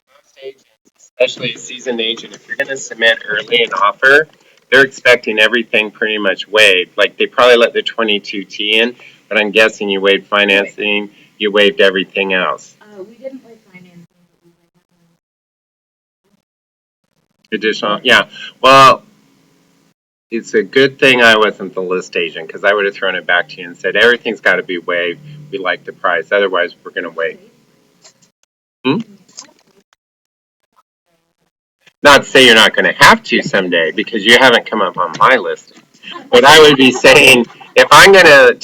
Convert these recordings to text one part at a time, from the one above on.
Most agents, especially a seasoned agent, if you're going to submit early an offer, they're expecting everything pretty much waived. Like they probably let the 22T in, but I'm guessing you waived financing, you waived everything else. We didn't waive financing, but we Additional, yeah. Well, it's a good thing I wasn't the list agent because I would have thrown it back to you and said everything's got to be waived. We like the price, otherwise we're going to wait. Hmm? Not to say you're not going to have to someday because you haven't come up on my list. But I would be saying, if I'm going to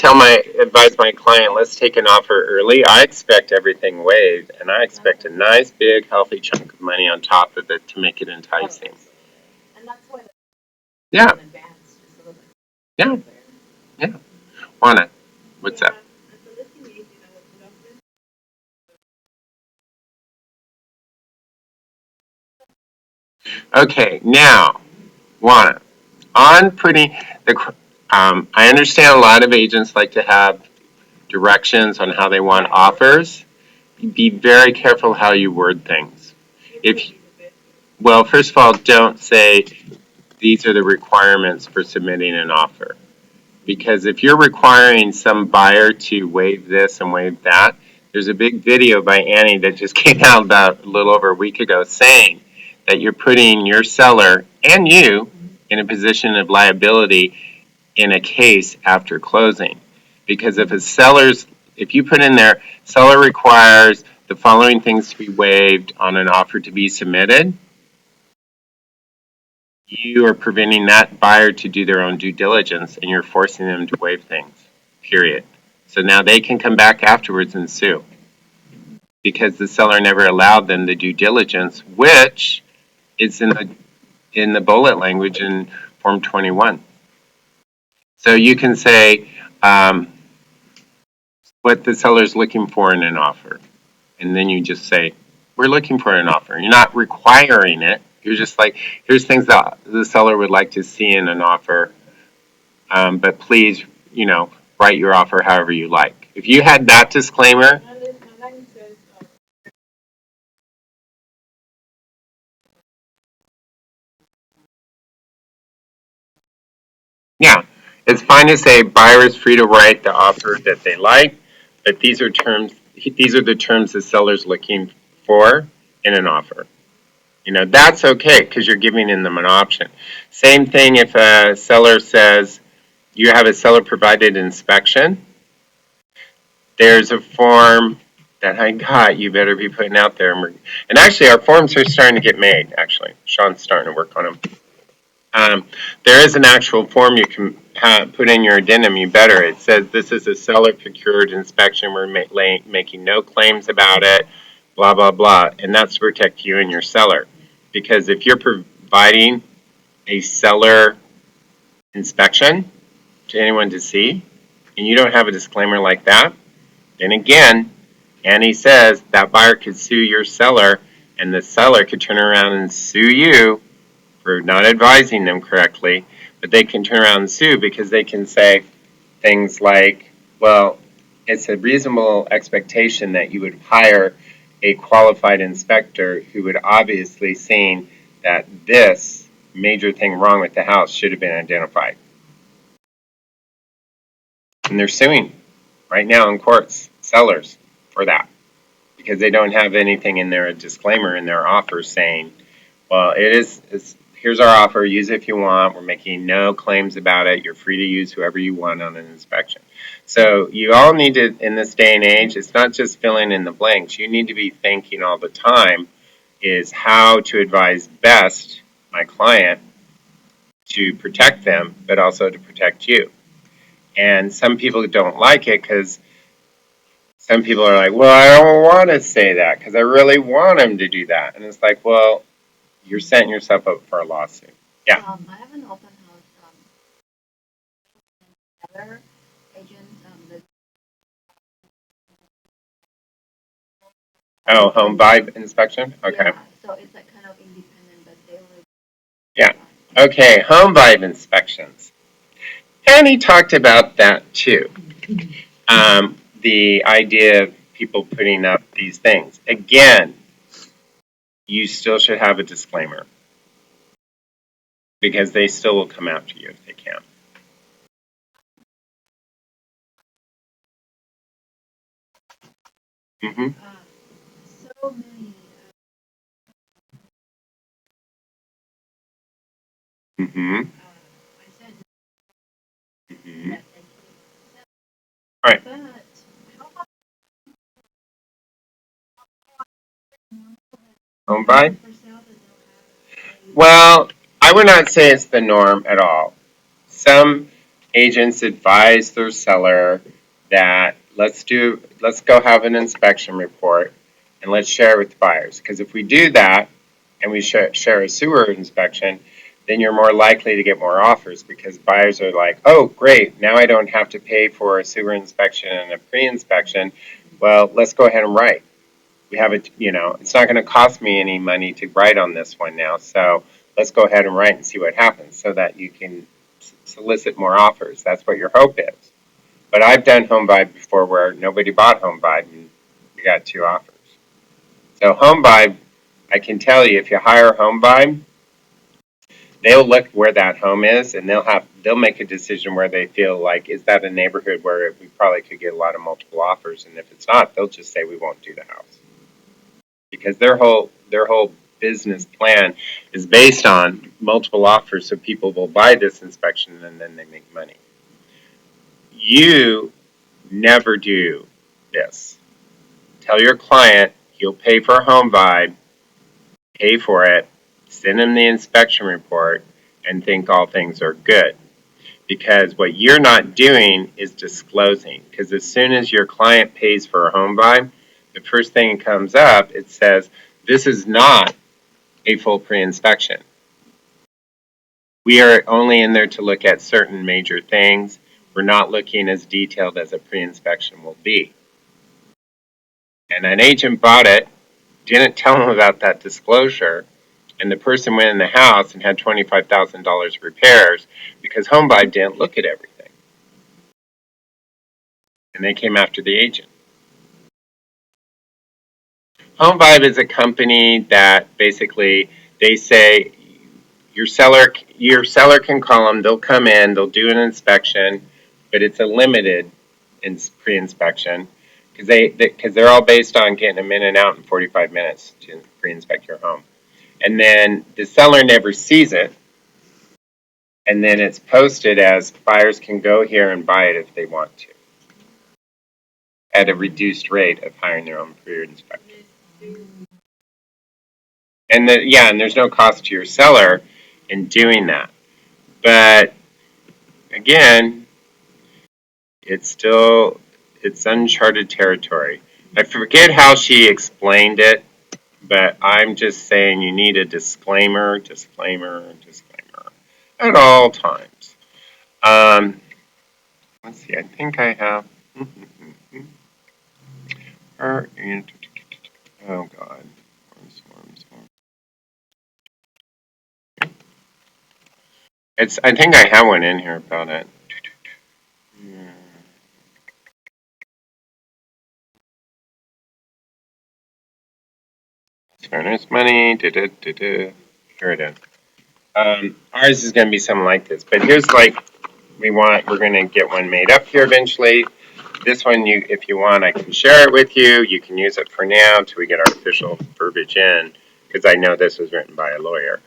advise my client, let's take an offer early, I expect everything waived, and I expect a nice, big, healthy chunk of money on top of it to make it enticing. And that's why Yeah, in advance, just so that yeah, yeah. Juana, what's up? Okay, now, Juana, on putting I understand a lot of agents like to have directions on how they want offers. Be very careful how you word things. If Well, first of all, don't say these are the requirements for submitting an offer. Because if you're requiring some buyer to waive this and waive that, there's a big video by Annie that just came out about a little over a week ago saying that you're putting your seller and you in a position of liability in a case after closing. Because if you put in there, seller requires the following things to be waived on an offer to be submitted, you are preventing that buyer to do their own due diligence and you're forcing them to waive things, period. So now they can come back afterwards and sue because the seller never allowed them the due diligence, which is in the bullet language in Form 21. So you can say what the seller is looking for in an offer, and then you just say, "We're looking for an offer." You're not requiring it. You're just like, "Here's things that the seller would like to see in an offer, but please, write your offer however you like." If you had that disclaimer, yeah, it's fine to say buyer is free to write the offer that they like, but these are terms. These are the terms the seller's looking for in an offer. That's okay because you're giving them an option. Same thing if a seller says you have a seller provided inspection. There's a form that I got you better be putting out there. And actually, our forms are starting to get made, actually. Sean's starting to work on them. There is an actual form you can put in your addendum. You better. It says this is a seller procured inspection. We're making no claims about it, blah, blah, blah. And that's to protect you and your seller. Because if you're providing a seller inspection to anyone to see, and you don't have a disclaimer like that, then again, Annie says that buyer could sue your seller, and the seller could turn around and sue you for not advising them correctly. But they can turn around and sue because they can say things like, well, it's a reasonable expectation that you would hire a qualified inspector who would obviously seen that this major thing wrong with the house should have been identified. And they're suing right now in courts, sellers, for that. Because they don't have anything in their disclaimer in their offer saying, well, here's our offer, use it if you want, we're making no claims about it, you're free to use whoever you want on an inspection. So you all need to, in this day and age, it's not just filling in the blanks, you need to be thinking all the time is how to advise best my client to protect them, but also to protect you. And some people don't like it because some people are like, well, I don't want to say that because I really want them to do that. And it's like, well, you're setting yourself up for a lawsuit. Yeah. I have an open house Keller agent that Oh, home vibe inspection? Okay. yeah, so it's like kind of independent, but they would Yeah. Okay, home vibe inspections. Annie talked about that too. The idea of people putting up these things. Again, you still should have a disclaimer because they still will come after you if they can. Mm-hmm. So many. Mm-hmm. I said Mm-hmm. that All right. but how about Home buy? for sale that they'll have Well, I would not say it's the norm at all. Some agents advise their seller that let's go have an inspection report and let's share it with the buyers. Because if we do that and we share a sewer inspection, then you're more likely to get more offers because buyers are like, oh, great, now I don't have to pay for a sewer inspection and a pre-inspection. Well, let's go ahead and write. We have it, it's not going to cost me any money to write on this one now. So let's go ahead and write and see what happens so that you can solicit more offers. That's what your hope is. But I've done home buy before where nobody bought home buy and we got 2 offers. So home buy, I can tell you, if you hire home buy, they'll look where that home is and they'll make a decision where they feel like, is that a neighborhood where we probably could get a lot of multiple offers? And if it's not, they'll just say we won't do the house. Because their whole business plan is based on multiple offers so people will buy this inspection and then they make money. You never do this. Tell your client you'll pay for a home buy, pay for it, send them the inspection report, and think all things are good. Because what you're not doing is disclosing. Because as soon as your client pays for a home buy, the first thing that comes up, it says, this is not a full pre-inspection. We are only in there to look at certain major things. We're not looking as detailed as a pre-inspection will be. And an agent bought it, didn't tell them about that disclosure, and the person went in the house and had $25,000 repairs because HomeBuy didn't look at everything. And they came after the agent. HomeBuy is a company that basically they say your seller can call them, they'll come in, they'll do an inspection, but it's a limited pre-inspection because they're all based on getting them in and out in 45 minutes to pre-inspect your home. And then the seller never sees it, and then it's posted as buyers can go here and buy it if they want to at a reduced rate of hiring their own pre-inspector. And there's no cost to your seller in doing that. But again, it's uncharted territory. I forget how she explained it, but I'm just saying you need a disclaimer at all times. Let's see, I think I have her and oh god. I think I have one in here about it. Fairness money. Here it is. Ours is going to be something like this, but here's we're going to get one made up here eventually. This one, if you want, I can share it with you. You can use it for now till we get our official verbiage in, because I know this was written by a lawyer.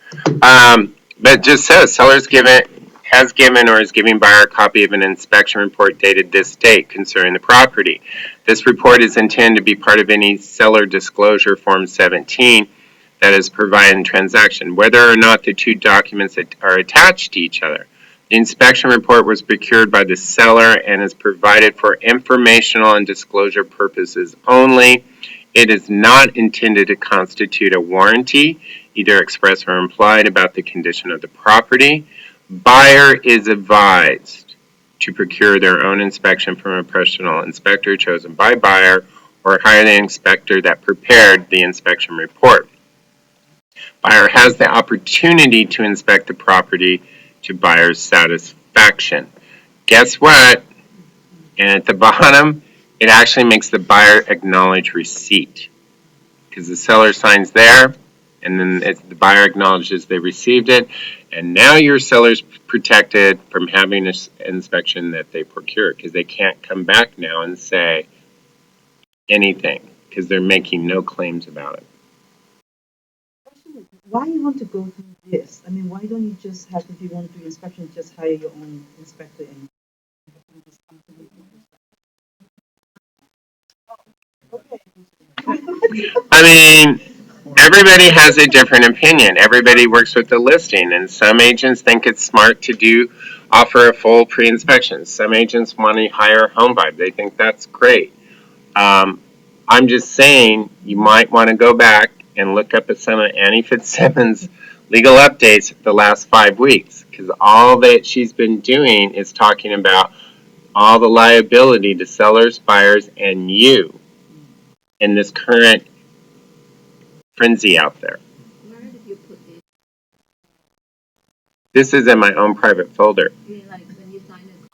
But it just says has given or is giving buyer a copy of an inspection report dated this date concerning the property. This report is intended to be part of any seller disclosure form 17 that is provided in transaction, whether or not the 2 documents are attached to each other. The inspection report was procured by the seller and is provided for informational and disclosure purposes only. It is not intended to constitute a warranty, either express or implied, about the condition of the property. Buyer is advised to procure their own inspection from a professional inspector chosen by buyer or hire the inspector that prepared the inspection report. Buyer has the opportunity to inspect the property to buyer's satisfaction. Guess what? And at the bottom, it actually makes the buyer acknowledge receipt because the seller signs there, and then the buyer acknowledges they received it, and now your seller's protected from having this inspection that they procured because they can't come back now and say anything because they're making no claims about it. Why you want to go through this? I mean, why don't you just have, if you want to do inspection, just hire your own inspector and just come to the I mean, everybody has a different opinion. Everybody works with the listing, and some agents think it's smart to offer a full pre-inspection. Some agents want to hire a home buyer. They think that's great. Um, I'm just saying you might want to go back and look up at some of Annie Fitzsimmons' legal updates the last 5 weeks because all that she's been doing is talking about all the liability to sellers, buyers, and you in this current frenzy out there. Where did you put this? This is in my own private folder. You mean like when you sign it?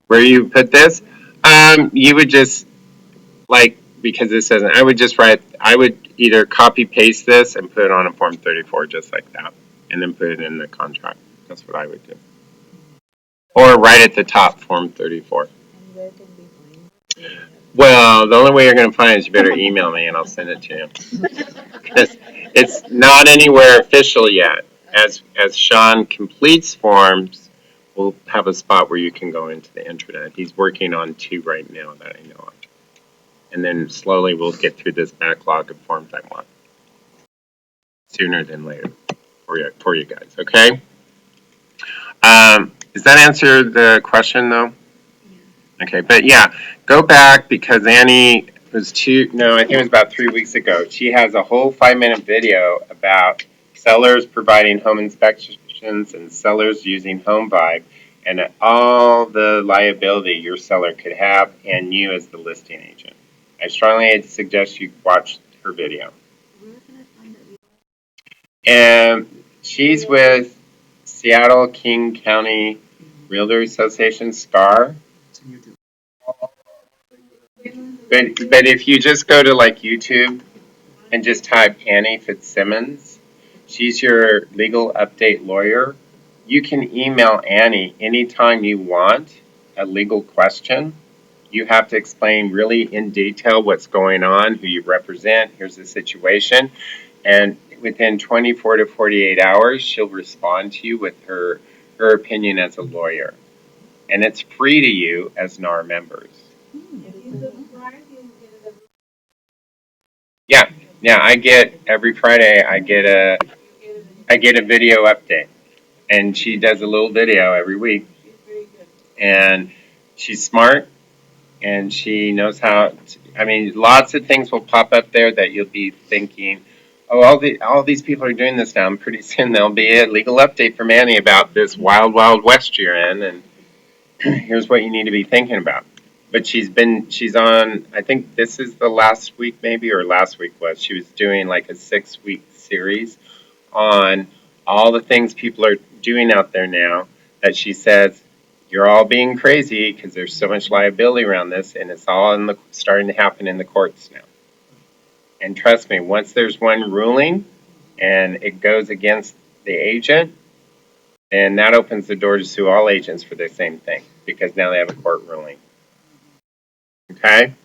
Where you put this, you would just because this doesn't. I would either copy paste this and put it on a form 34 just like that, and then put it in the contract. That's what I would do. Or right at the top, form 34. And where can we find it? Well, the only way you're going to find it is you better email me and I'll send it to you. Because it's not anywhere official yet. As Sean completes forms, we'll have a spot where you can go into the intranet. He's working on 2 right now that I know of. And then slowly we'll get through this backlog of forms I want. Sooner than later for you guys, okay? Does that answer the question though? Okay, but yeah, go back because Annie was I think it was about 3 weeks ago. She has a whole 5-minute video about sellers providing home inspections and sellers using Home Vibe and all the liability your seller could have and you as the listing agent. I strongly suggest you watch her video. Where can I find it? And she's with Seattle King County Realtor Association, STAR. But if you just go to YouTube and just type Annie Fitzsimmons, she's your legal update lawyer. You can email Annie anytime you want a legal question. You have to explain really in detail what's going on, who you represent, here's the situation, and within 24 to 48 hours, she'll respond to you with her opinion as a lawyer. And it's free to you as NAR members. Yeah, I get every Friday. I get a video update, and she does a little video every week. And she's smart, and she knows how. Lots of things will pop up there that you'll be thinking, oh, all these people are doing this now. And pretty soon there'll be a legal update from Annie about this wild, wild west you're in, and here's what you need to be thinking about. But she's on, I think this is the last week maybe, or last week was, she was doing like a 6-week series on all the things people are doing out there now that she says, you're all being crazy because there's so much liability around this and it's all starting to happen in the courts now. And trust me, once there's one ruling and it goes against the agent, then that opens the door to sue all agents for the same thing because now they have a court ruling. Okay?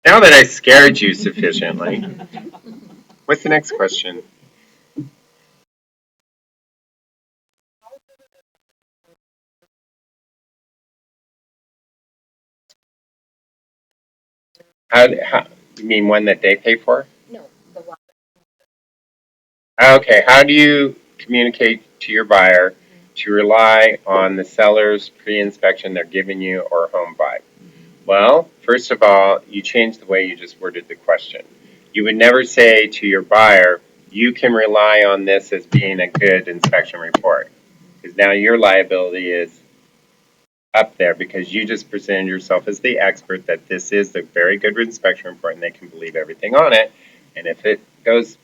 Now that I scared you sufficiently, what's the next question? How, you mean one that they pay for? No, the one. Okay, how do you communicate to your buyer to rely on the seller's pre-inspection they're giving you or home vibe? Well, first of all, you change the way you just worded the question. You would never say to your buyer, you can rely on this as being a good inspection report. Because now your liability is up there because you just presented yourself as the expert that this is a very good inspection report and they can believe everything on it. And if it goes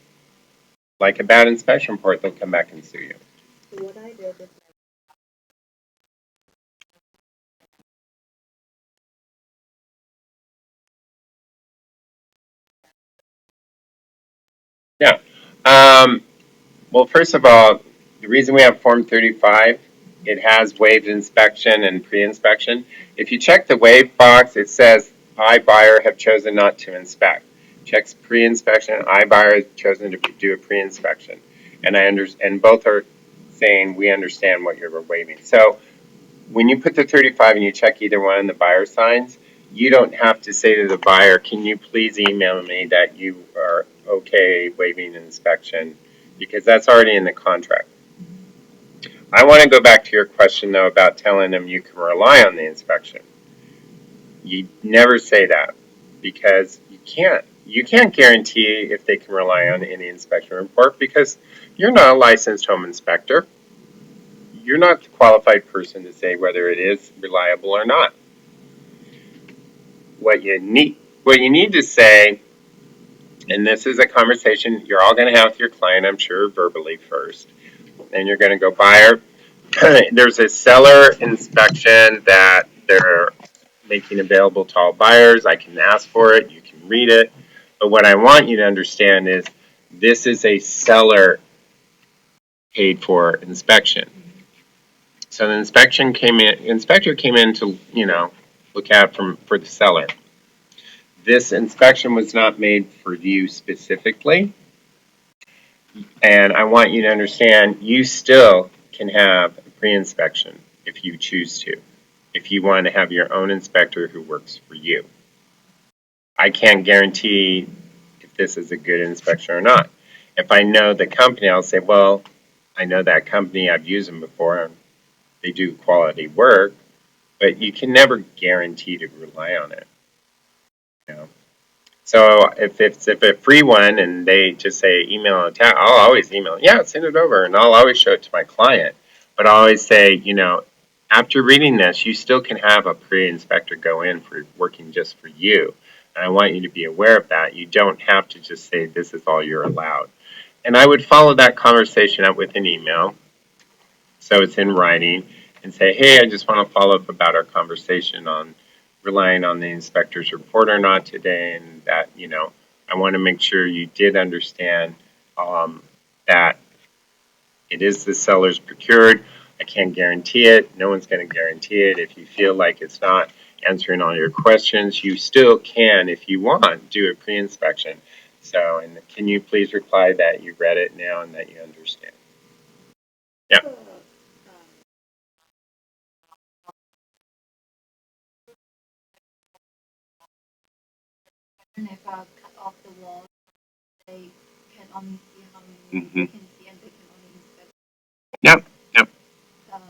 like a bad inspection report, they'll come back and sue you. So what I did is Yeah. Well, first of all, the reason we have Form 35, it has waived inspection and pre-inspection. If you check the waive box, it says, I, buyer, have chosen not to inspect. Checks pre-inspection, I, buyer, has chosen to do a pre-inspection. And both are saying, we understand what you're waiving. So when you put the 35 and you check either one, the buyer signs, you don't have to say to the buyer, can you please email me that you are okay waiving inspection, because that's already in the contract. I want to go back to your question though about telling them you can rely on the inspection. You never say that, because you can't. You can't guarantee if they can rely on any inspection report, because you're not a licensed home inspector. You're not the qualified person to say whether it is reliable or not. What you need to say, and this is a conversation you're all going to have with your client, I'm sure, verbally first, and you're going to go, buyer, there's a seller inspection that they're making available to all buyers. I can ask for it, you can read it, but what I want you to understand is this is a seller paid for inspection. So the inspector came in to, look at for the seller. This inspection was not made for you specifically, and I want you to understand you still can have a pre-inspection if you choose to, if you want to have your own inspector who works for you. I can't guarantee if this is a good inspection or not. If I know the company, I'll say, well, I know that company, I've used them before, and they do quality work, but you can never guarantee to rely on it. You know? So if it's a free one and they just say email and tag, I'll always email it. Yeah, send it over, and I'll always show it to my client. But I always say, after reading this, you still can have a pre-inspector go in for working just for you. And I want you to be aware of that. You don't have to just say this is all you're allowed. And I would follow that conversation up with an email, so it's in writing, and say, hey, I just want to follow up about our conversation on relying on the inspector's report or not today, and that, I want to make sure you did understand that it is the seller's procured. I can't guarantee it. No one's going to guarantee it. If you feel like it's not answering all your questions, you still can, if you want, do a pre-inspection. So, and can you please reply that you read it now and that you understand? Yeah. And if cut off the wall, they can only see how many Mm-hmm. they can see, and they can only inspect. Yep. Yep. Um,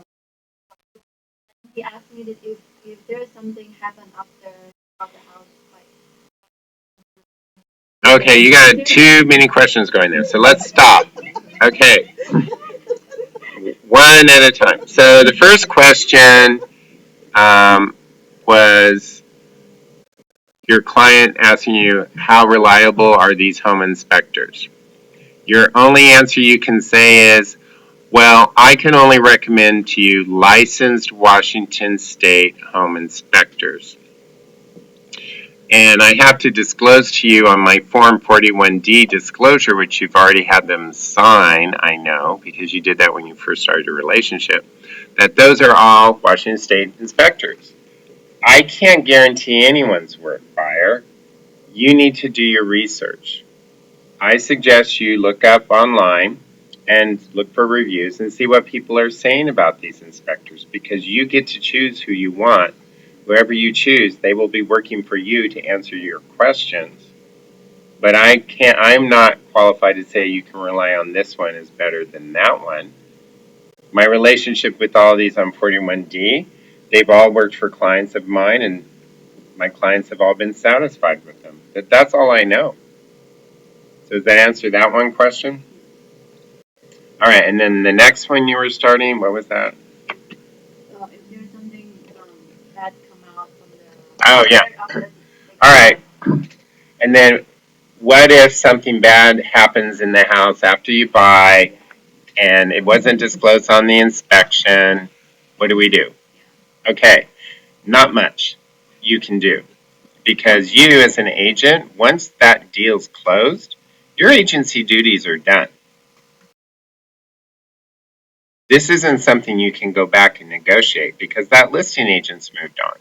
he asked me that if there's something happen after the house, like Okay, you got too many questions going there, so let's stop. Okay, one at a time. So the first question was your client asking you, how reliable are these home inspectors? Your only answer you can say is, well, I can only recommend to you licensed Washington State home inspectors. And I have to disclose to you on my Form 41D disclosure, which you've already had them sign, I know, because you did that when you first started your relationship, that those are all Washington State inspectors. I can't guarantee anyone's work, buyer. You need to do your research. I suggest you look up online and look for reviews and see what people are saying about these inspectors, because you get to choose who you want. Whoever you choose, they will be working for you to answer your questions. But I'm not qualified to say you can rely on this one is better than that one. My relationship with all of these on 41D, they've all worked for clients of mine, and my clients have all been satisfied with them. That's all I know. So does that answer that one question? All right, and then the next one you were starting, what was that? if there's something bad come out from the Oh, yeah. All right. And then what if something bad happens in the house after you buy and it wasn't disclosed on the inspection? What do we do? Okay, not much you can do, because you as an agent, once that deal's closed, your agency duties are done. This isn't something you can go back and negotiate because that listing agent's moved on.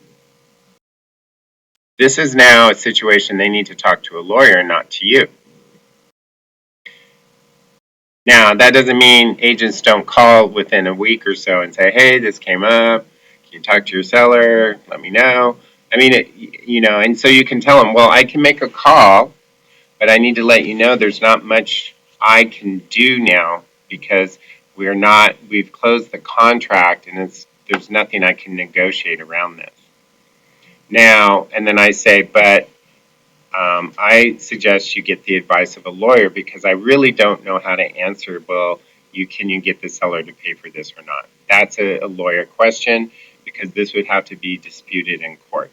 This is now a situation they need to talk to a lawyer, not to you. Now, that doesn't mean agents don't call within a week or so and say, hey, this came up. Can you talk to your seller? Let me know. I mean, and so you can tell them, well, I can make a call, but I need to let you know there's not much I can do now because we've closed the contract and there's nothing I can negotiate around this. Now, and then I say, but I suggest you get the advice of a lawyer because I really don't know how to answer, well, can you get the seller to pay for this or not? That's a lawyer question because this would have to be disputed in court.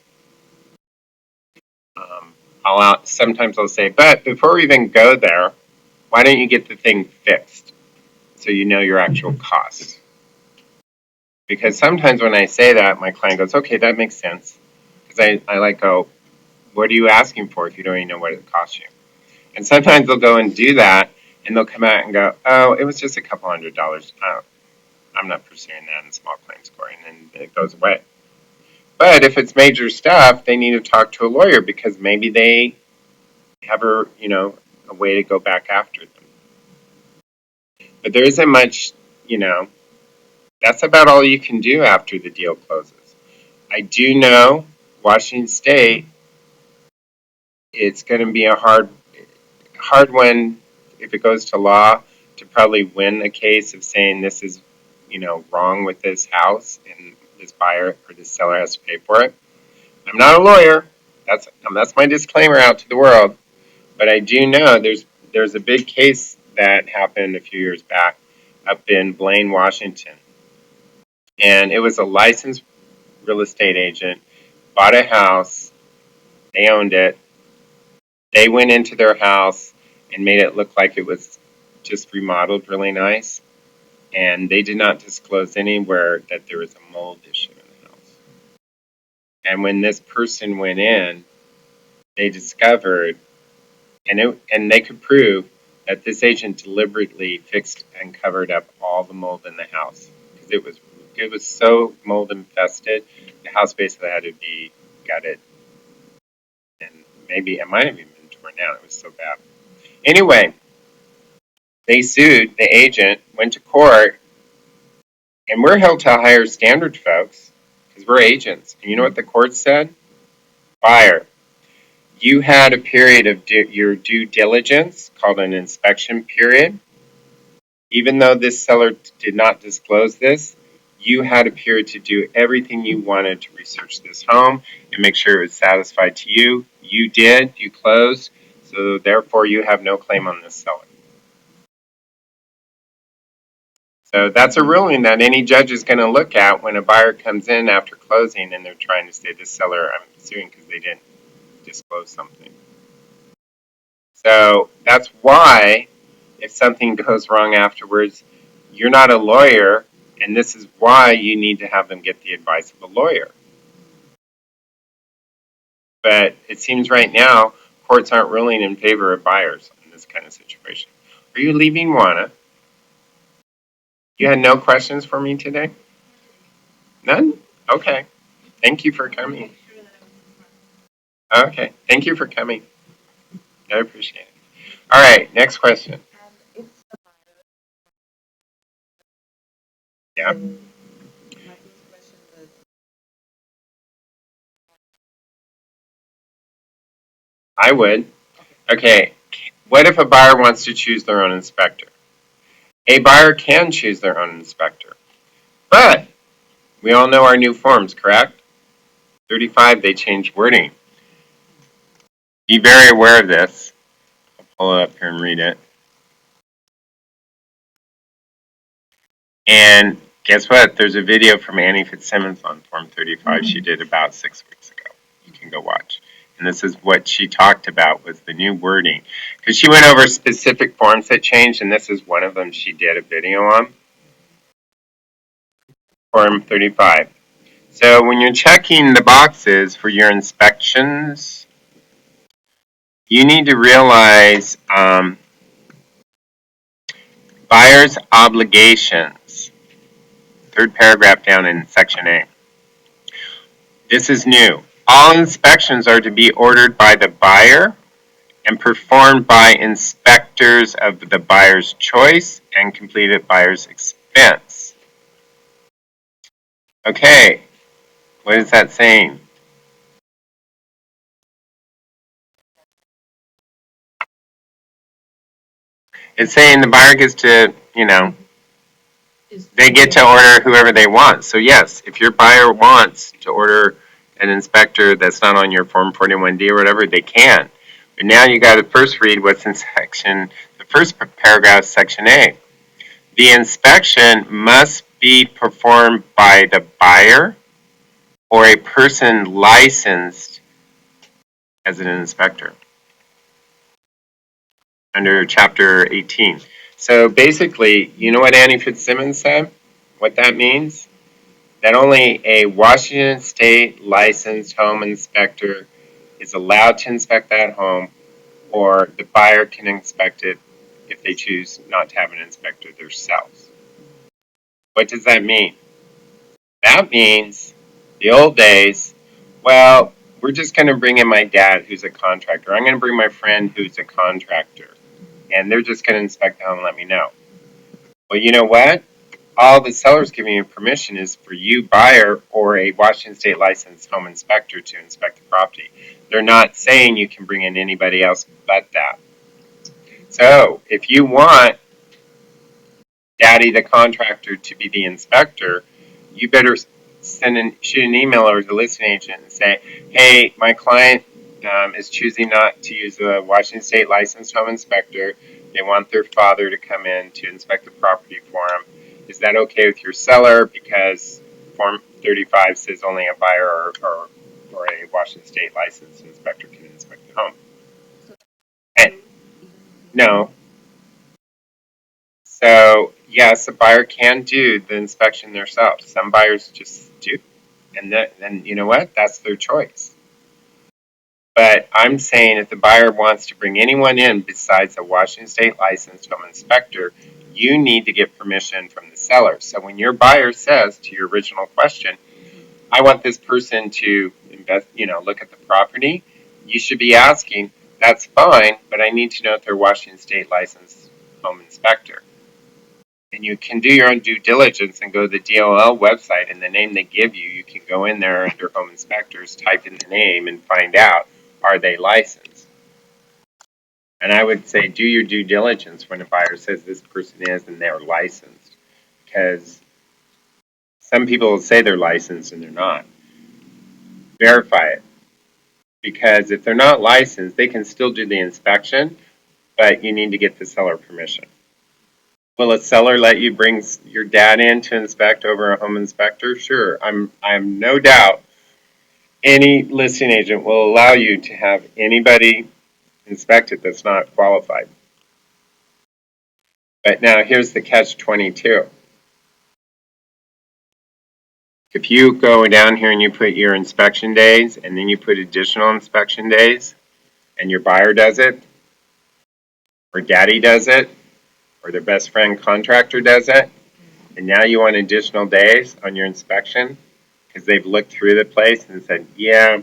Sometimes I'll say, but before we even go there, why don't you get the thing fixed so you know your actual costs? Because sometimes when I say that, my client goes, okay, that makes sense. Because I go, what are you asking for if you don't even know what it costs you? And sometimes they'll go and do that, and they'll come out and go, oh, it was just a couple $100. I'm not pursuing that in small claims court, and then it goes away. But if it's major stuff, they need to talk to a lawyer because maybe they have a way to go back after them. But there isn't much, that's about all you can do after the deal closes. I do know Washington State, it's going to be a hard one if it goes to law to probably win a case of saying this is, wrong with this house and this buyer or this seller has to pay for it. I'm not a lawyer. That's my disclaimer out to the world. But I do know there's a big case that happened a few years back up in Blaine, Washington. And it was a licensed real estate agent, bought a house, they owned it. They went into their house and made it look like it was just remodeled really nice. And they did not disclose anywhere that there was a mold issue in the house. And when this person went in, they discovered, and they could prove that this agent deliberately fixed and covered up all the mold in the house because it was so mold infested. The house basically had to be gutted, and maybe it might have even been torn down. It was so bad. Anyway, they sued the agent, went to court, and we're held to a higher standard, folks, because we're agents. And you know what the court said? Buyer, you had a period of your due diligence called an inspection period. Even though this seller did not disclose this, you had a period to do everything you wanted to research this home and make sure it was satisfied to you. You did, you closed, so therefore you have no claim on this seller. So that's a ruling that any judge is going to look at when a buyer comes in after closing and they're trying to say this seller I'm suing because they didn't disclose something. So that's why if something goes wrong afterwards, you're not a lawyer, and this is why you need to have them get the advice of a lawyer. But it seems right now courts aren't ruling in favor of buyers in this kind of situation. Are you leaving, Juana? You had no questions for me today? None? Okay. Thank you for coming. Okay. Thank you for coming. I appreciate it. All right. Next question. Yeah. I would. Okay. What if a buyer wants to choose their own inspector? A buyer can choose their own inspector. But we all know our new forms, correct? 35, they changed wording. Be very aware of this. I'll pull it up here and read it. And guess what? There's a video from Annie Fitzsimmons on Form 35 she did about 6 weeks ago. You can go watch. And this is what she talked about was the new wording. Because she went over specific forms that changed, and this is one of them she did a video on. Form 35. So when you're checking the boxes for your inspections, you need to realize Buyer's obligations. Third paragraph down in section A. This is new. All inspections are to be ordered by the buyer and performed by inspectors of the buyer's choice and completed at buyer's expense. Okay, what is that saying? It's saying the buyer gets to, they get to order whoever they want. So yes, if your buyer wants to order an inspector that's not on your Form 41D or whatever, they can. But now you got to first read what's in the first paragraph, section A. The inspection must be performed by the buyer or a person licensed as an inspector under Chapter 18. So basically, you know what Annie Fitzsimmons said? What that means? That only a Washington State licensed home inspector is allowed to inspect that home, or the buyer can inspect it if they choose not to have an inspector themselves. What does that mean? That means the old days, well, we're just going to bring in my dad who's a contractor. I'm going to bring my friend who's a contractor, and they're just going to inspect the home and let me know. Well, you know what? All the seller's giving you permission is for you, buyer, or a Washington State licensed home inspector to inspect the property. They're not saying you can bring in anybody else but that. So if you want Daddy the contractor to be the inspector, you better shoot an email over to the listing agent and say, hey, my client is choosing not to use a Washington State licensed home inspector. They want their father to come in to inspect the property for them. Is that okay with your seller? Because Form 35 says only a buyer or a Washington State licensed inspector can inspect the home. And, no. So, yes, a buyer can do the inspection themselves. Some buyers just do. And then you know what? That's their choice. But I'm saying if the buyer wants to bring anyone in besides a Washington State licensed home inspector, you need to get permission from the seller. So when your buyer says to your original question, I want this person to look at the property, you should be asking, that's fine, but I need to know if they're Washington State licensed home inspector. And you can do your own due diligence and go to the DLL website, and the name they give you, you can go in there under home inspectors, type in the name, and find out, are they licensed? And I would say do your due diligence when a buyer says this person is and they're licensed. Because some people will say they're licensed and they're not. Verify it. Because if they're not licensed, they can still do the inspection, but you need to get the seller permission. Will a seller let you bring your dad in to inspect over a home inspector? Sure. I'm no doubt any listing agent will allow you to have anybody inspect it that's not qualified. But now here's the catch-22. If you go down here and you put your inspection days and then you put additional inspection days and your buyer does it, or daddy does it, or their best friend contractor does it, and now you want additional days on your inspection because they've looked through the place and said, yeah,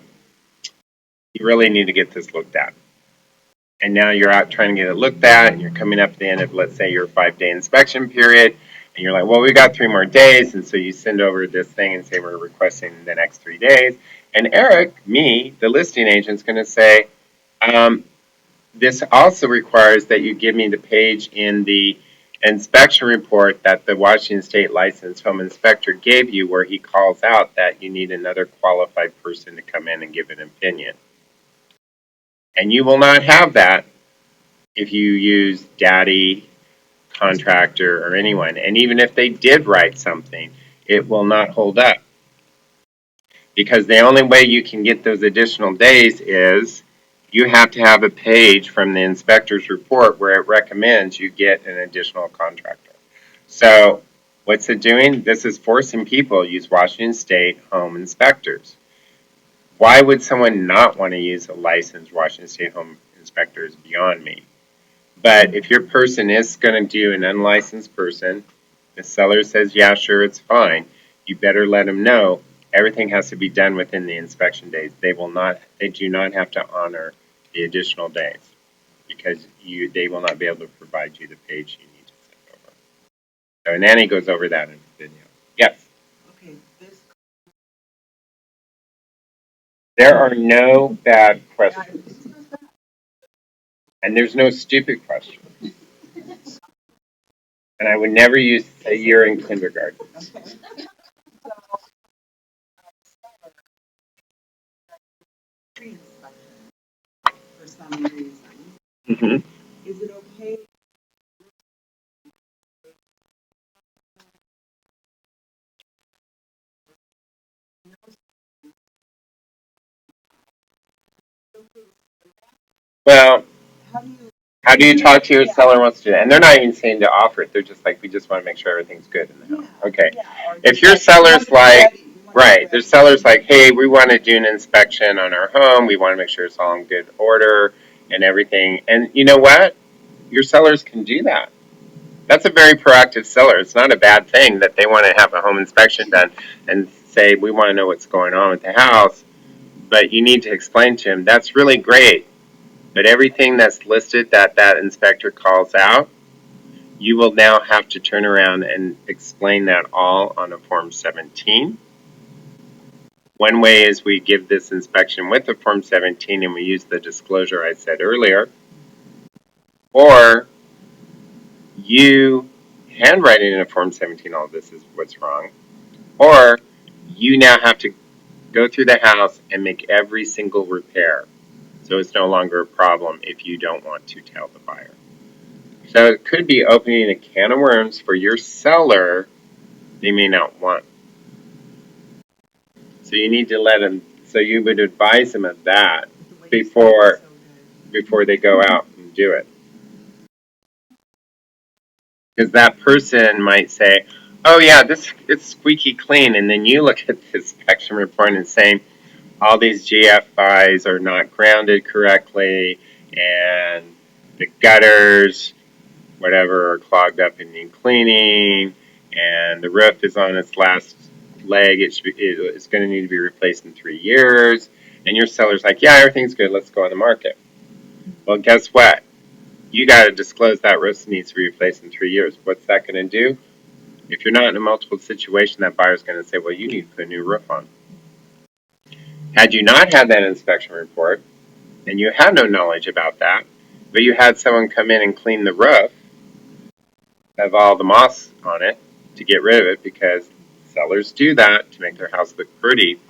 you really need to get this looked at. And now you're out trying to get it looked at, and you're coming up to the end of, let's say, your 5-day inspection period, and you're like, well, we got 3 more days, and so you send over this thing and say we're requesting the next 3 days. And Eric, me, the listing agent's going to say, this also requires that you give me the page in the inspection report that the Washington State licensed home inspector gave you where he calls out that you need another qualified person to come in and give an opinion. And you will not have that if you use daddy, contractor, or anyone. And even if they did write something, it will not hold up. Because the only way you can get those additional days is you have to have a page from the inspector's report where it recommends you get an additional contractor. So what's it doing? This is forcing people to use Washington State home inspectors. Why would someone not want to use a licensed Washington State home inspector is beyond me. But if your person is going to do an unlicensed person, the seller says, yeah, sure, it's fine. You better let them know everything has to be done within the inspection days. They do not have to honor the additional days because they will not be able to provide you the page you need to send over. So Nanny goes over that in the video. Yes. Okay, this. There are no bad questions. And there's no stupid questions. And I would never use a year in kindergarten. Okay. Pre-inspection for some reason. Mm-hmm. Is it okay? Well, How do you? how do you talk to your seller wants to do that? And they're not even saying to offer it. They're just like, we just want to make sure everything's good in the house. Okay. If your seller's like, right, their seller's like, hey, we want to do an inspection on our home. We want to make sure it's all in good order and everything. And you know what? Your sellers can do that. That's a very proactive seller. It's not a bad thing that they want to have a home inspection done and say, we want to know what's going on with the house. But you need to explain to them, that's really great. But everything that's listed that inspector calls out, you will now have to turn around and explain that all on a Form 17. One way is we give this inspection with the Form 17 and we use the disclosure I said earlier. Or you handwrite it in a Form 17, all this is what's wrong. Or you now have to go through the house and make every single repair. So it's no longer a problem if you don't want to tell the buyer. So it could be opening a can of worms for your seller they may not want. So you need to let them, so you would advise them of that before they go out and do it. Because that person might say, oh yeah, it's squeaky clean, and then you look at the inspection report and saying, all these GFIs are not grounded correctly, and the gutters, whatever, are clogged up and need cleaning, and the roof is on its last leg. It's going to need to be replaced in 3 years. And your seller's like, yeah, everything's good. Let's go on the market. Well, guess what? You got to disclose that roof needs to be replaced in 3 years. What's that going to do? If you're not in a multiple situation, that buyer's going to say, well, you need to put a new roof on. Had you not had that inspection report, and you had no knowledge about that, but you had someone come in and clean the roof, have all the moss on it to get rid of it because sellers do that to make their house look pretty.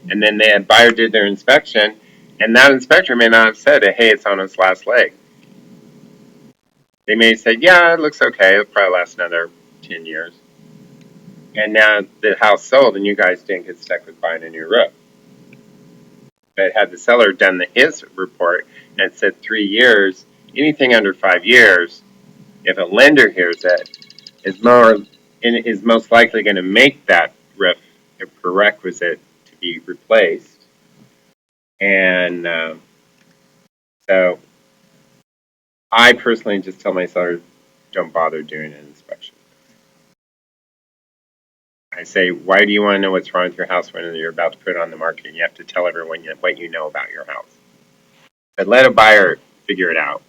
And then the buyer did their inspection, and that inspector may not have said, hey, it's on its last leg. They may have said, yeah, it looks okay. It'll probably last another 10 years. And now the house sold, and you guys didn't get stuck with buying a new roof. But had the seller done his report and it said 3 years, anything under 5 years, if a lender hears it, is most likely going to make that roof a prerequisite to be replaced. And so I personally just tell my sellers, don't bother doing an inspection. I say, why do you want to know what's wrong with your house when you're about to put it on the market and you have to tell everyone what you know about your house? But let a buyer figure it out.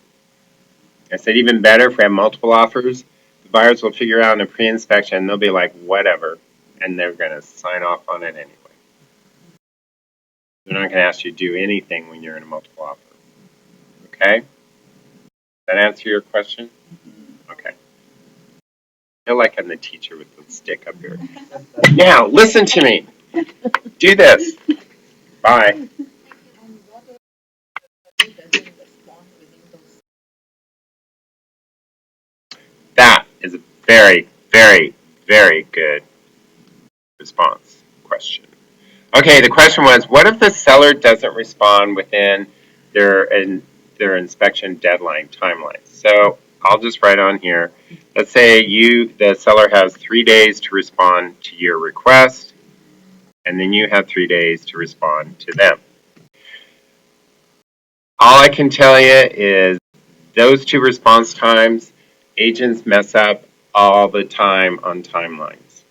I said, even better, if we have multiple offers, the buyers will figure out in a pre-inspection, and they'll be like, whatever, and they're going to sign off on it anyway. They're not going to ask you to do anything when you're in a multiple offer. Okay? Does that answer your question? Okay. I feel like I'm the teacher with the stick up here. Now, listen to me. Do this. Bye. That is a very, very, very good response question. Okay, the question was, what if the seller doesn't respond within their inspection deadline timeline? So I'll just write on here. Let's say the seller has 3 days to respond to your request, and then you have 3 days to respond to them. All I can tell you is those two response times, agents mess up all the time on timelines.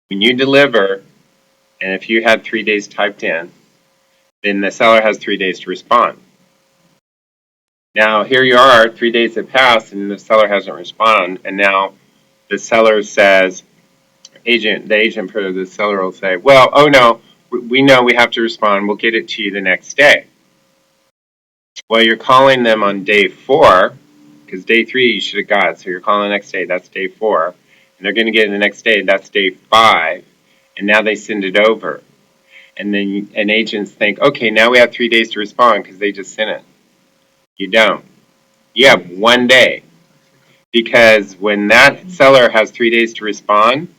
When you deliver, and if you had 3 days typed in, then the seller has 3 days to respond. Now, here you are, 3 days have passed, and the seller hasn't responded, and now the seller says, the agent for the seller will say, well, oh no, we know we have to respond, we'll get it to you the next day. Well, you're calling them on day 4, because day 3 you should have got, so you're calling the next day, that's day 4, and they're going to get it the next day, that's day 5, and now they send it over. And then agents think, okay, now we have 3 days to respond because they just sent it. You don't. You have 1 day. Because when that seller has 3 days to respond,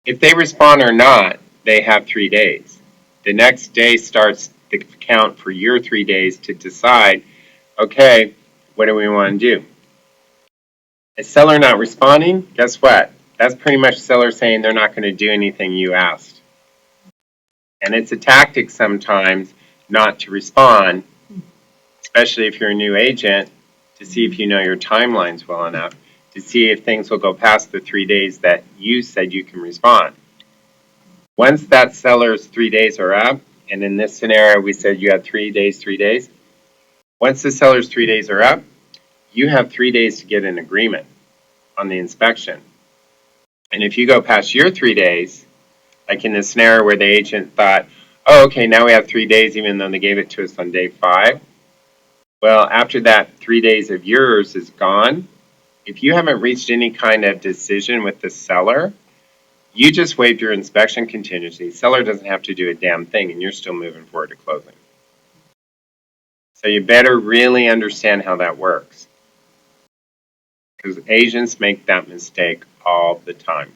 if they respond or not, they have 3 days. The next day starts the count for your 3 days to decide, okay, what do we want to do? A seller not responding, guess what? That's pretty much seller saying they're not going to do anything you asked. And it's a tactic sometimes not to respond, especially if you're a new agent, to see if you know your timelines well enough, to see if things will go past the 3 days that you said you can respond. Once that seller's 3 days are up, and in this scenario we said you had 3 days, 3 days, once the seller's 3 days are up, you have 3 days to get an agreement on the inspection. And if you go past your 3 days, like in the scenario where the agent thought, oh, okay, now we have 3 days even though they gave it to us on day 5, well, after that 3 days of yours is gone, if you haven't reached any kind of decision with the seller, you just waived your inspection contingency. Seller doesn't have to do a damn thing, and you're still moving forward to closing. So you better really understand how that works, because agents make that mistake all the time.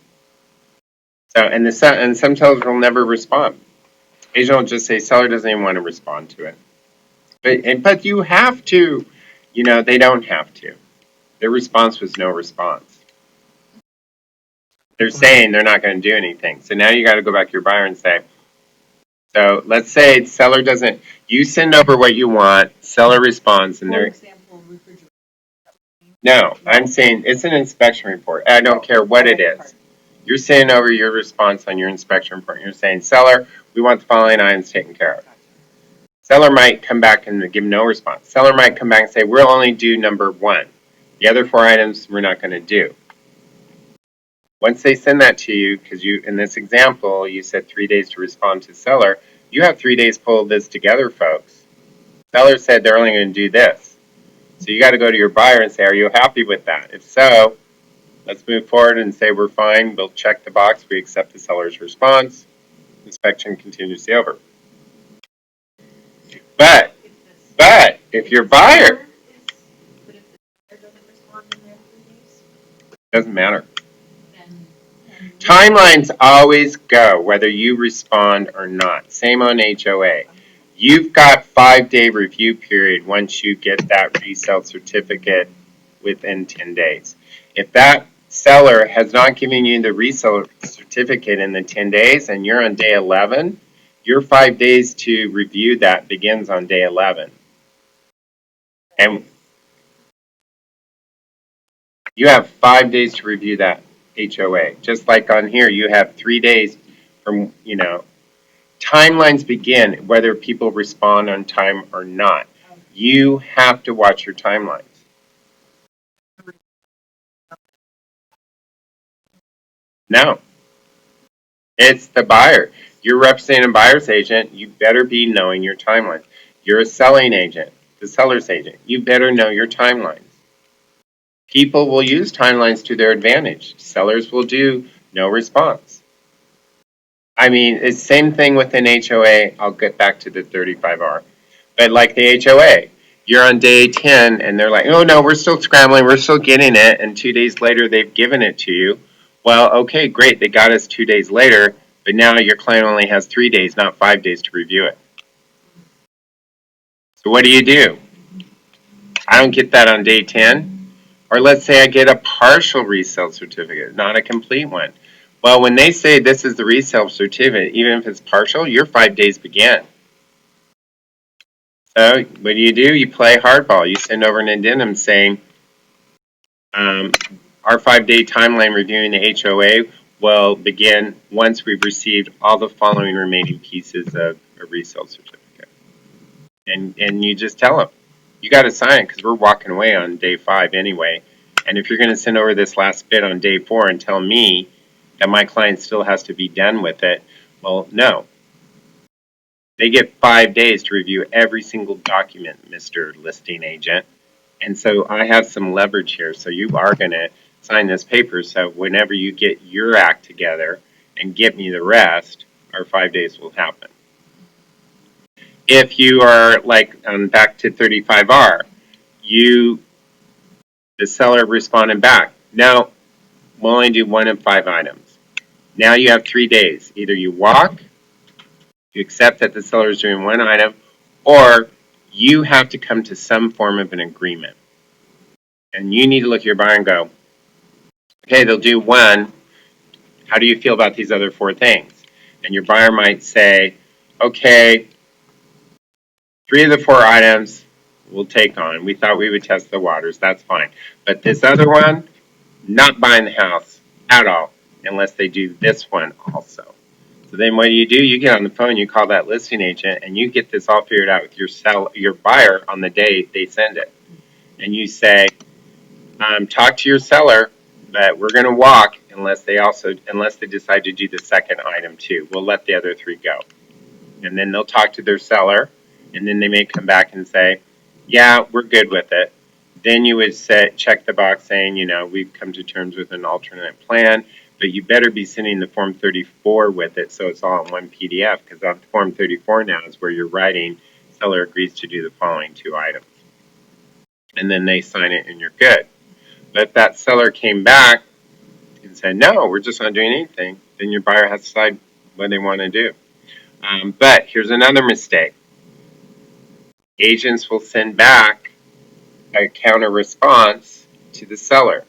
So and some sellers will never respond. Agent will just say seller doesn't even want to respond to it, but you have to. You know, they don't have to. Their response was no response. They're saying they're not going to do anything. So now you got to go back to your buyer and say, so let's say seller doesn't, you send over what you want, seller responds, and For they're, example, refrigerator. no, I'm saying it's an inspection report. I don't care what it is. You're sending over your response on your inspection report. You're saying, seller, we want the following items taken care of. Seller might come back and give no response. Seller might come back and say, we'll only do number 1. The other 4 items we're not going to do. Once they send that to you, because you, in this example, you said 3 days to respond to seller, you have 3 days to pull this together, folks. Seller said they're only going to do this. So you got to go to your buyer and say, are you happy with that? If so, let's move forward and say we're fine. We'll check the box. We accept the seller's response. Inspection continues over. But if your buyer, But if the seller doesn't respond in their 3 days, doesn't matter. then Timelines always go whether you respond or not. Same on HOA. You've got 5-day review period once you get that resale certificate within 10 days. If that seller has not given you the resale certificate in the 10 days and you're on day 11, your 5 days to review that begins on day 11. And you have 5 days to review that HOA. Just like on here, you have 3 days from, timelines begin whether people respond on time or not. You have to watch your timelines. No, it's the buyer. You're representing a buyer's agent. You better be knowing your timelines. You're a selling agent, the seller's agent. You better know your timelines. People will use timelines to their advantage. Sellers will do no response. I mean, it's the same thing with an HOA. I'll get back to the 35R. But like the HOA, you're on day 10 and they're like, oh no, we're still scrambling, we're still getting it. And 2 days later, they've given it to you. Well, okay, great. They got us 2 days later, but now your client only has 3 days, not 5 days to review it. So what do? I don't get that on day 10. Or let's say I get a partial resale certificate, not a complete one. Well, when they say this is the resale certificate, even if it's partial, your 5 days begin. what do? You play hardball. You send over an addendum saying, our 5-day timeline reviewing the HOA will begin once we've received all the following remaining pieces of a resale certificate. And you just tell them, you got to sign it because we're walking away on day 5 anyway. And if you're going to send over this last bit on day 4 and tell me that my client still has to be done with it, well, no. They get 5 days to review every single document, Mr. Listing Agent. And so I have some leverage here. So you are going to sign this paper. So whenever you get your act together and get me the rest, our 5 days will happen. If you are like back to 35R, the seller responded back, no, we'll only do 1 of 5 items. Now you have 3 days. Either you walk, you accept that the seller is doing 1 item, or you have to come to some form of an agreement. And you need to look at your buyer and go, okay, they'll do 1. How do you feel about these other 4 things? And your buyer might say, okay, 3 of the 4 items we'll take on. We thought we would test the waters. That's fine. But this other one, not buying the house at all unless they do this one also. So then what do? You get on the phone, you call that listing agent, and you get this all figured out with your buyer on the day they send it. And you say, talk to your seller, but we're going to walk unless they decide to do the second item too. We'll let the other 3 go. And then they'll talk to their seller, and then they may come back and say, yeah, we're good with it. Then you would check the box saying, we've come to terms with an alternate plan, but you better be sending the Form 34 with it so it's all in one PDF, because on Form 34 now is where you're writing, seller agrees to do the following 2 items. And then they sign it and you're good. But if that seller came back and said, no, we're just not doing anything, then your buyer has to decide what they want to do. But here's another mistake. Agents will send back a counter response to the seller.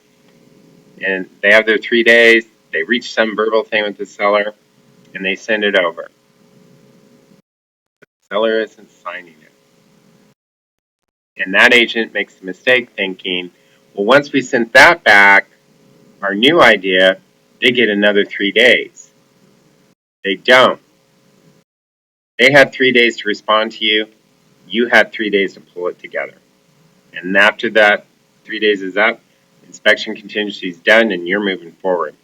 And they have their 3 days, they reach some verbal thing with the seller, and they send it over. The seller isn't signing it. And that agent makes the mistake thinking, well, once we sent that back, our new idea, they get another 3 days. They don't. They had 3 days to respond to you. You had 3 days to pull it together. And after that 3 days is up, inspection contingency is done and you're moving forward.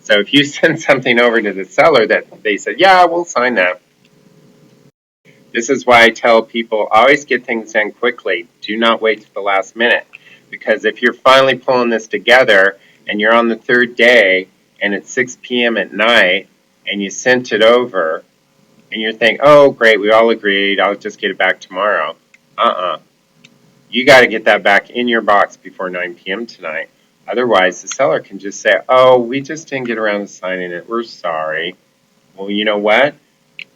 So if you send something over to the seller that they said, yeah, we'll sign that. This is why I tell people always get things done quickly. Do not wait to the last minute. Because if you're finally pulling this together and you're on the 3rd day and it's 6 p.m. at night and you sent it over and you're thinking, oh, great, we all agreed, I'll just get it back tomorrow. You got to get that back in your box before 9 p.m. tonight. Otherwise, the seller can just say, oh, we just didn't get around to signing it. We're sorry. Well, you know what?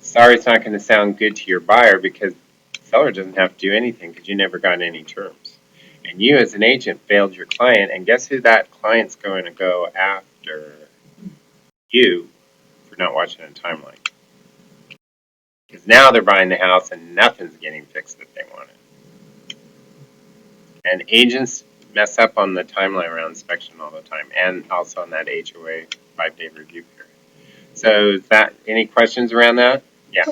Sorry, it's not going to sound good to your buyer because the seller doesn't have to do anything because you never got any terms. And you as an agent failed your client, and guess who that client's going to go after? You for not watching a timeline. Because now they're buying the house and nothing's getting fixed that they wanted. And agents mess up on the timeline around inspection all the time, and also on that HOA 5-day review period. So is that any questions around that? Yeah.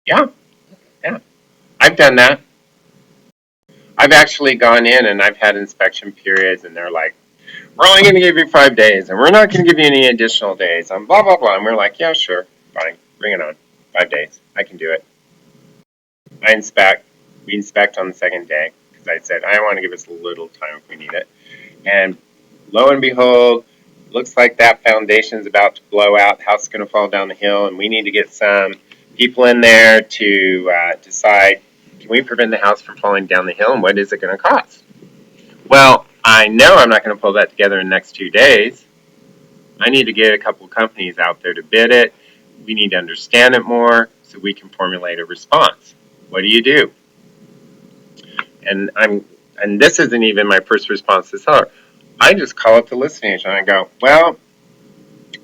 Yeah. I've done that. I've actually gone in and I've had inspection periods, and they're like, we're only going to give you 5 days, and we're not going to give you any additional days, and blah, blah, blah. And we're like, yeah, sure, fine, bring it on. 5 days, I can do it. We inspect on the 2nd day, because I said, I want to give us a little time if we need it. And lo and behold, looks like that foundation's about to blow out, the house is going to fall down the hill, and we need to get some people in there to decide, can we prevent the house from falling down the hill, and what is it going to cost? Well, I know I'm not going to pull that together in the next 2 days. I need to get a couple companies out there to bid it. We need to understand it more so we can formulate a response. What do? And this isn't even my first response to the seller. I just call up the listing agent and I go, well,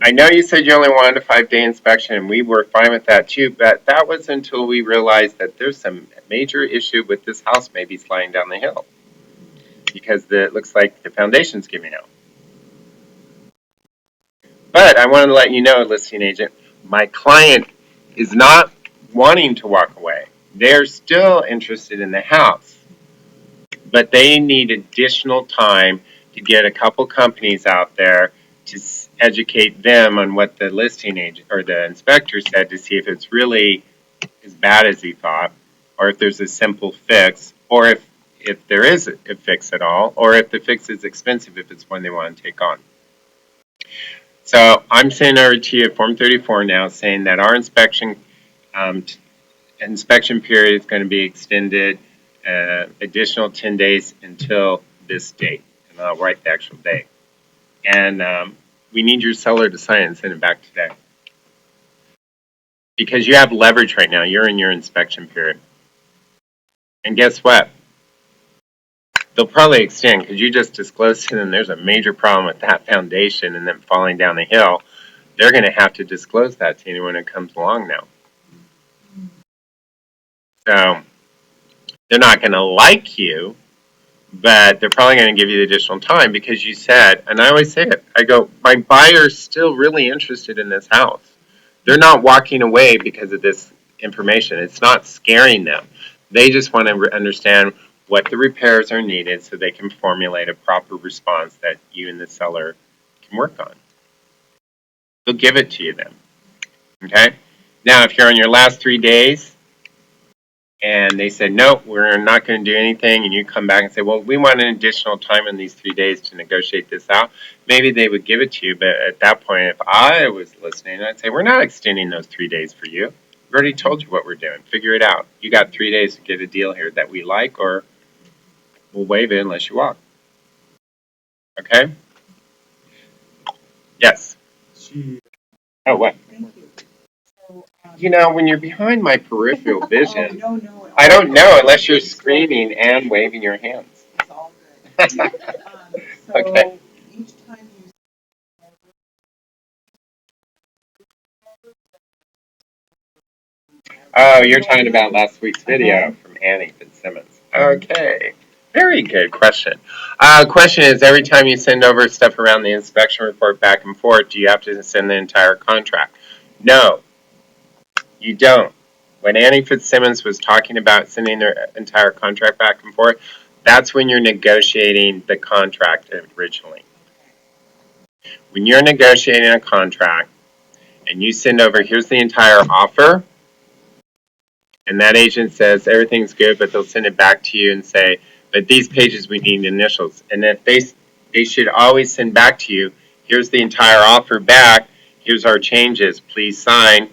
I know you said you only wanted a 5-day inspection, and we were fine with that too, but that was until we realized that there's some major issue with this house maybe sliding down the hill because it looks like the foundation's giving out. But I wanted to let you know, listing agent, my client is not wanting to walk away. They're still interested in the house, but they need additional time to get a couple companies out there to educate them on what the listing agent or the inspector said to see if it's really as bad as he thought, or if there's a simple fix, or if there is a fix at all, or if the fix is expensive if it's one they want to take on. So I'm sending over to you Form 34 now saying that our um, inspection period is going to be extended additional 10 days until this date. And I'll write the actual date. And we need your seller to sign it and send it back today. Because you have leverage right now. You're in your inspection period. And guess what? They'll probably extend because you just disclosed to them there's a major problem with that foundation and then falling down the hill. They're going to have to disclose that to anyone that comes along now. So they're not going to like you, but they're probably going to give you the additional time because you said, and I always say it, I go, my buyer's still really interested in this house. They're not walking away because of this information. It's not scaring them. They just want to understand what the repairs are needed so they can formulate a proper response that you and the seller can work on. They'll give it to you then. Okay? Now, if you're on your last 3 days and they said, no, we're not going to do anything, and you come back and say, well, we want an additional time in these 3 days to negotiate this out, maybe they would give it to you. But at that point, if I was listening, I'd say, we're not extending those 3 days for you. We've already told you what we're doing. Figure it out. You got 3 days to get a deal here that we like, or we'll waive it unless you walk. Okay? Yes. Oh, what? Thank you. So, You know, when you're behind my peripheral vision, oh, no. I don't know unless you're screaming and waving your hands. It's all good. So Okay. each time you Oh, you're talking about last week's video from Annie Fitzsimmons. Okay. Very good question. Question is, every time you send over stuff around the inspection report back and forth, do you have to send the entire contract? No, you don't. When Annie Fitzsimmons was talking about sending their entire contract back and forth, that's when you're negotiating the contract originally. When you're negotiating a contract and you send over, here's the entire offer, and that agent says everything's good, but they'll send it back to you and say, but these pages we need initials. And if they should always send back to you, here's the entire offer back, here's our changes, please sign.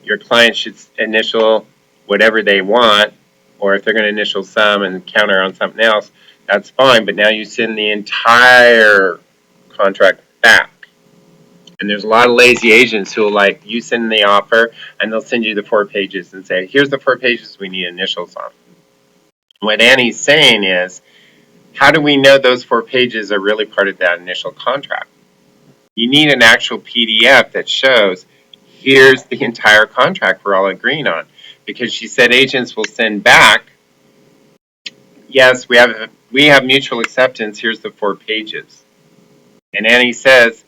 Your client should initial whatever they want, or if they're going to initial some and counter on something else, that's fine. But now you send the entire contract back. And there's a lot of lazy agents who will, like, you send the offer and they'll send you the 4 pages and say, here's the 4 pages we need initials on. What Annie's saying is, how do we know those 4 pages are really part of that initial contract? You need an actual PDF that shows, here's the entire contract we're all agreeing on. Because she said agents will send back, yes, we have mutual acceptance, here's the 4 pages. And Annie says,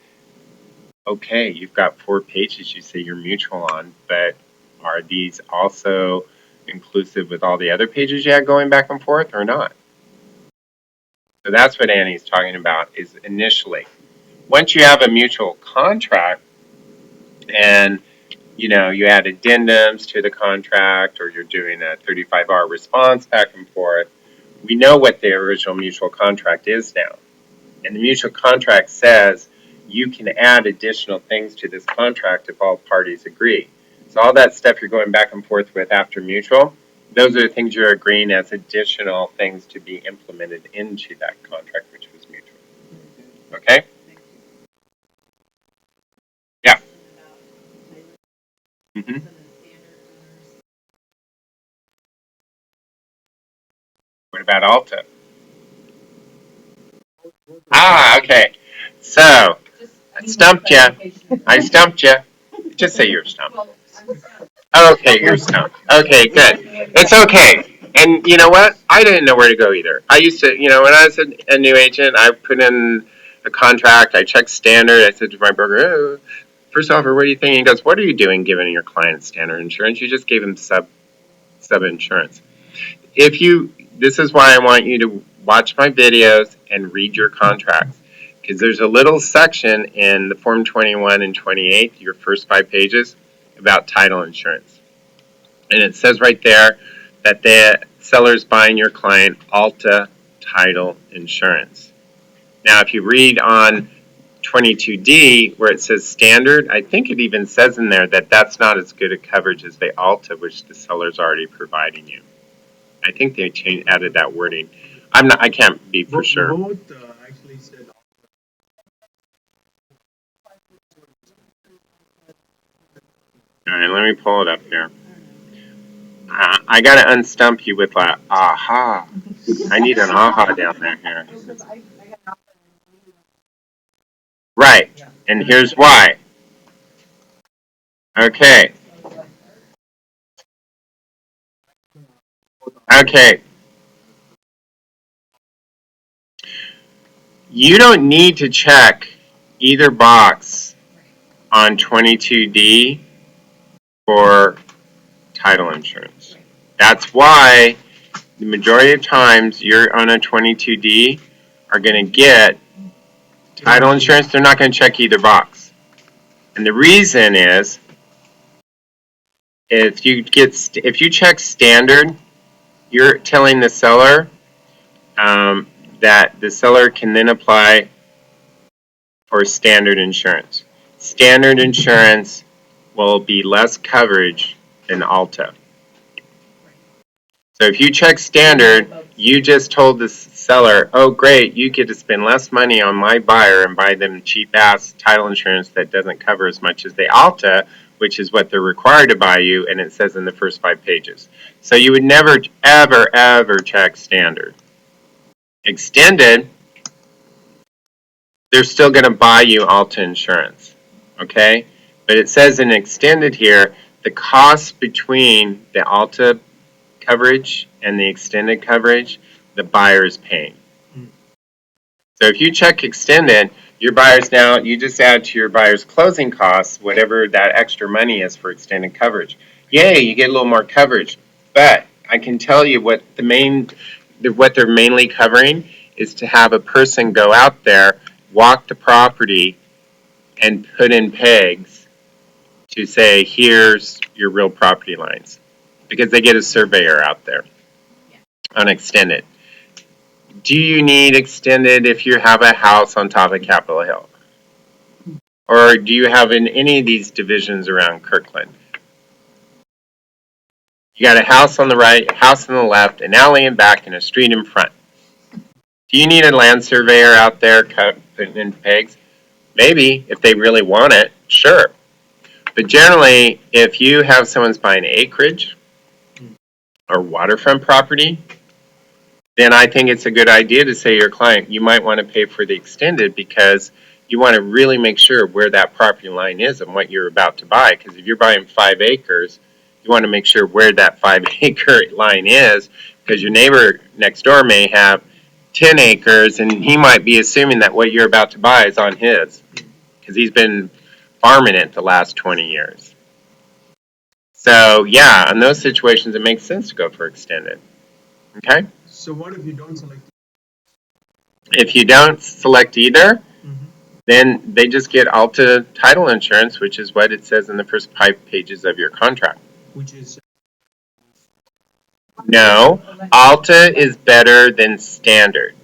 okay, you've got 4 pages you say you're mutual on, but are these also inclusive with all the other pages you had going back and forth or not? So that's what Annie's talking about is initially. Once you have a mutual contract and you add addendums to the contract or you're doing a 35-hour response back and forth, we know what the original mutual contract is now. And the mutual contract says you can add additional things to this contract if all parties agree. So all that stuff you're going back and forth with after mutual, those are the things you're agreeing as additional things to be implemented into that contract, which was mutual. Okay? Yeah. Mm-hmm. What about Alta? Ah, okay. So I stumped you. I stumped you. Just say you're stumped. Well, I'm stuck. Okay, you're stumped. Okay, good. It's okay. And you know what? I didn't know where to go either. I used to, when I was a new agent, I put in a contract. I checked standard. I said to my broker, oh, first offer, what do you think? He goes, what are you doing giving your client standard insurance? You just gave him sub insurance. This is why I want you to watch my videos and read your contracts. Because there's a little section in the Form 21 and 28, your first 5 pages, about title insurance. And it says right there that the seller's buying your client Alta title insurance. Now, if you read on 22D where it says standard, I think it even says in there that that's not as good a coverage as the Alta, which the seller's already providing you. I think they added that wording. I can't be for sure. Both actually said. All right, let me pull it up here. I got to unstump you with that aha. I need an aha down there here. Right, and here's why. Okay. Okay. You don't need to check either box on 22D for title insurance. That's why the majority of times you're on a 22D are going to get title insurance. They're not going to check either box. And the reason is if you check standard, you're telling the seller that the seller can then apply for standard insurance. Standard insurance will be less coverage than Alta. So if you check standard, you just told the seller, oh great, you get to spend less money on my buyer and buy them cheap ass title insurance that doesn't cover as much as the Alta, which is what they're required to buy you, and it says in the first 5 pages. So you would never, ever, ever check standard. Extended, they're still going to buy you Alta insurance, okay? But it says in extended here, the cost between the Alta coverage and the extended coverage, the buyer is paying. So if you check extended, your buyer's now, you just add to your buyer's closing costs whatever that extra money is for extended coverage. Yay, you get a little more coverage. But I can tell you what they're mainly covering is to have a person go out there, walk the property, and put in pegs to say, here's your real property lines. Because they get a surveyor out there on extended. Do you need extended if you have a house on top of Capitol Hill? Or do you have in any of these divisions around Kirkland? You got a house on the right, a house on the left, an alley in back, and a street in front. Do you need a land surveyor out there putting in pegs? Maybe, if they really want it, sure. But generally, if you have someone's buying acreage or waterfront property, then I think it's a good idea to say to your client, you might want to pay for the extended because you want to really make sure where that property line is and what you're about to buy. Because if you're buying 5 acres, you want to make sure where that 5 acre line is because your neighbor next door may have 10 acres and he might be assuming that what you're about to buy is on his because he's been farming it the last 20 years. So yeah, in those situations, it makes sense to go for extended. Okay? So what if you don't select? If you don't select either, then they just get Alta title insurance, which is what it says in the first 5 pages of your contract. Which is No, Alta is better than standard.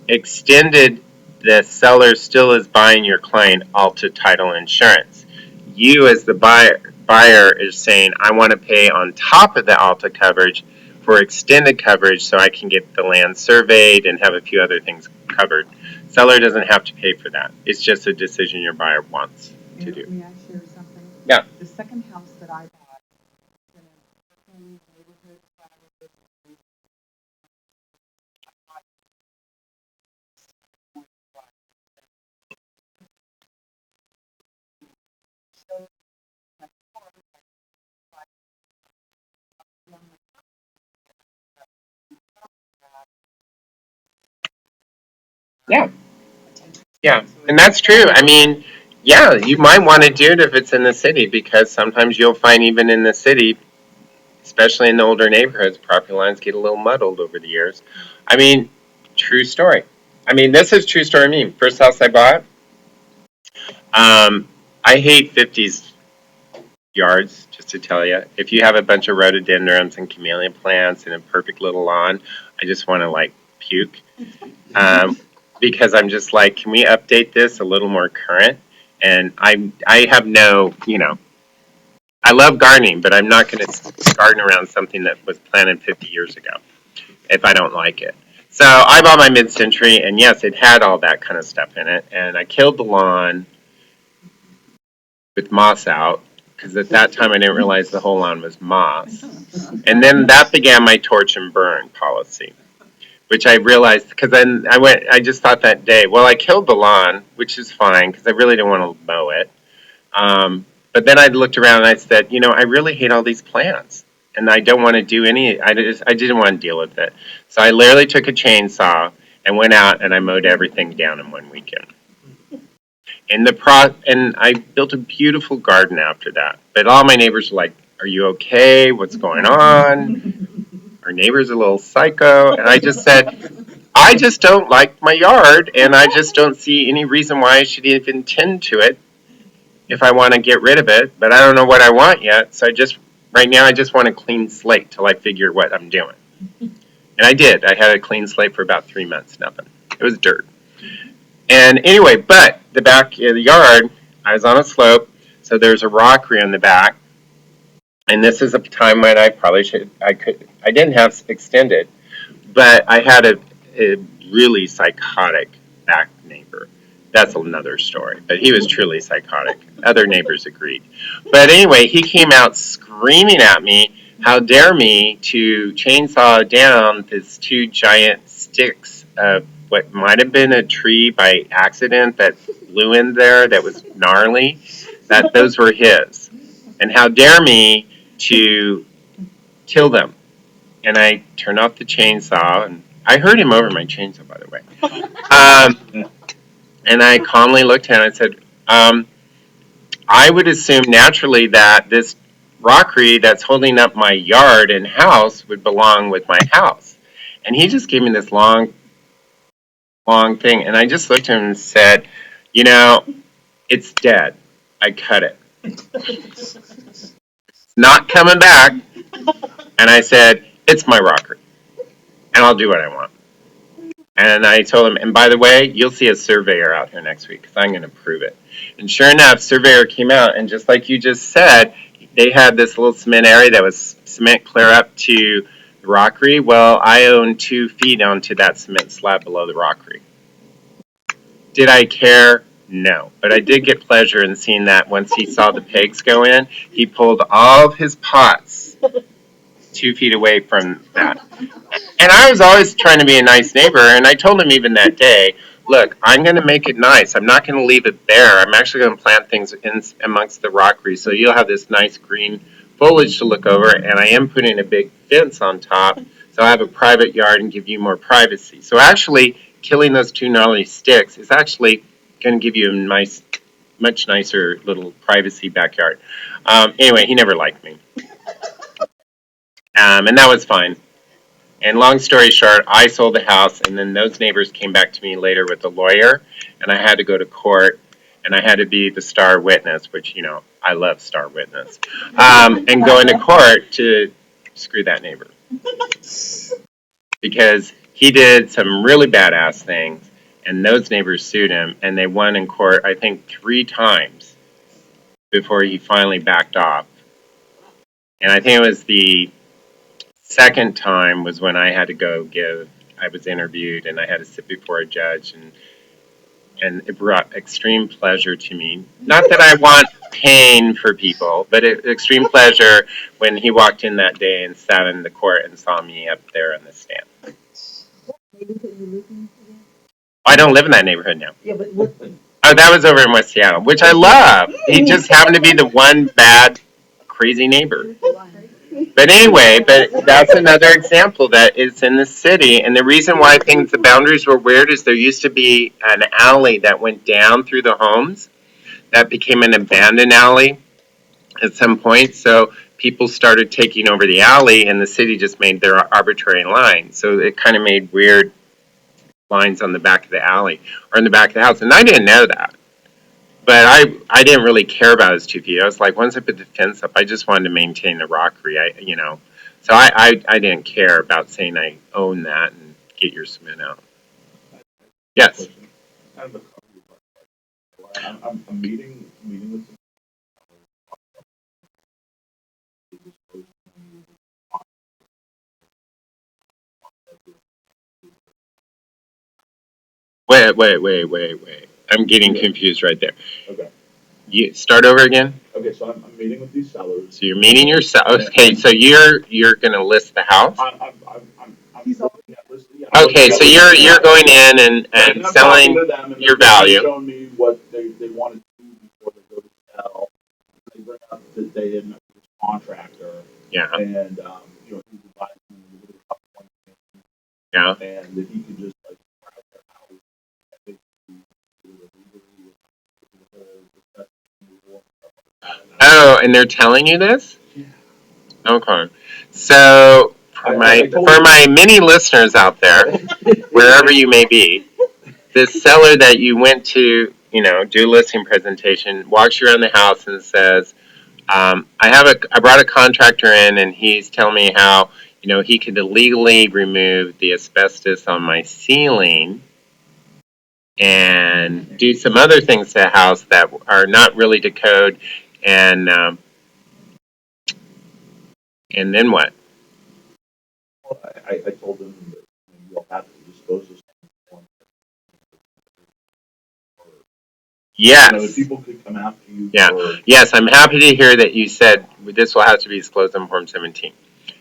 Extended, the seller still is buying your client Alta title insurance. You as the buyer is saying, I want to pay on top of the Alta coverage for extended coverage so I can get the land surveyed and have a few other things covered. Seller doesn't have to pay for that. It's just a decision your buyer wants to do. May I share something? Yeah. The second house that I bought in a neighborhood, Yeah. Yeah, and that's true. I mean, yeah, you might want to do it if it's in the city because sometimes you'll find even in the city, especially in the older neighborhoods, property lines get a little muddled over the years. I mean, true story. I mean, this is true story. I mean, first house I bought. I hate 50s yards, just to tell you. If you have a bunch of rhododendrons and camellia plants and a perfect little lawn, I just want to like puke. Um, because I'm just like, can we update this a little more current? And I have no, I love gardening, but I'm not going to garden around something that was planted 50 years ago if I don't like it. So I bought my mid-century, and yes, it had all that kind of stuff in it. And I killed the lawn with moss out because at that time I didn't realize the whole lawn was moss. And then that began my torch and burn policy, which I realized because then I just thought that day, well, I killed the lawn, which is fine because I really didn't want to mow it. But then I looked around and I said, I really hate all these plants. And I don't want to do any, I didn't want to deal with it. So I literally took a chainsaw and went out and I mowed everything down in one weekend. And I built a beautiful garden after that. But all my neighbors were like, "Are you okay? What's going on?" Our neighbor's a little psycho. And I just said, I just don't like my yard, and I just don't see any reason why I should even tend to it if I want to get rid of it. But I don't know what I want yet. So right now, I just want a clean slate till I figure what I'm doing. And I did. I had a clean slate for about 3 months, nothing. It was dirt. And anyway, but the back of the yard, I was on a slope, so there's a rockery in the back. And this is a time when I didn't have extended, but I had a really psychotic back neighbor. That's another story, but he was truly psychotic. Other neighbors agreed. But anyway, he came out screaming at me, how dare me to chainsaw down these two giant sticks of what might have been a tree by accident that blew in there that was gnarly, that those were his. And how dare me to kill them. And I turned off the chainsaw, and I heard him over my chainsaw, by the way. And I calmly looked at him and said, I would assume naturally that this rockery that's holding up my yard and house would belong with my house. And he just gave me this long, long thing. And I just looked at him and said, it's dead. I cut it. It's not coming back. And I said, it's my rockery. And I'll do what I want. And I told him, and by the way, you'll see a surveyor out here next week because I'm going to prove it. And sure enough, surveyor came out, and just like you just said, they had this little cement area that was cement clear up to the rockery. Well, I own 2 feet onto that cement slab below the rockery. Did I care? No. But I did get pleasure in seeing that once he saw the pegs go in, he pulled all of his pots 2 feet away from that. And I was always trying to be a nice neighbor, and I told him even that day, look, I'm going to make it nice. I'm not going to leave it bare. I'm actually going to plant things in amongst the rockery, so you'll have this nice green foliage to look over, and I am putting a big fence on top, so I have a private yard and give you more privacy. So actually, killing those 2 gnarly sticks is actually going to give you a nice, much nicer little privacy backyard. Anyway, he never liked me. And that was fine. And long story short, I sold the house, and then those neighbors came back to me later with a lawyer, and I had to go to court, and I had to be the star witness, which, I love star witness, and go into court to screw that neighbor. Because he did some really badass things, and those neighbors sued him, and they won in court, I think, 3 times before he finally backed off. And I think it was the second time was when I had to I was interviewed and I had to sit before a judge, and it brought extreme pleasure to me. Not that I want pain for people, but extreme pleasure when he walked in that day and sat in the court and saw me up there in the stand. I don't live in that neighborhood now. Yeah, but what? Oh, that was over in West Seattle, which I love. He just happened to be the one bad, crazy neighbor. But anyway, but that's another example that is in the city. And the reason why the boundaries were weird is there used to be an alley that went down through the homes that became an abandoned alley at some point. So people started taking over the alley, and the city just made their arbitrary line. So it kind of made weird lines on the back of the alley or in the back of the house. And I didn't know that. But I didn't really care about his 2 feet. I was like, once I put the fence up, I just wanted to maintain the rockery. So I didn't care about saying I own that and get your cement out. Yes. Kind of a I'm meeting with some. Wait. I'm getting confused right there. Okay. You start over again. Okay, so I'm meeting with these sellers. So you're meeting yourself. Okay, so you're gonna list the house. I'm looking at listing. Yeah, Okay, so you're going in and I'm selling talking to them, and your they're value. showing me what they want to do before they go to sell. They bring up that they had met with this contractor, Yeah. and he's advising them to do a couple of things, Yeah. and that he could just like grab their house. I think Oh, and they're telling you this? Yeah. Okay. So for my many listeners out there, wherever you may be, this seller that you went to, do a listing presentation, walks you around the house and says, I brought a contractor in and he's telling me how, he could illegally remove the asbestos on my ceiling and do some other things to the house that are not really to code, and then what? Well, I told them that you'll have to dispose of something. Yes. People could come after you. Yeah. Yes, I'm happy to hear that you said this will have to be disclosed on Form 17.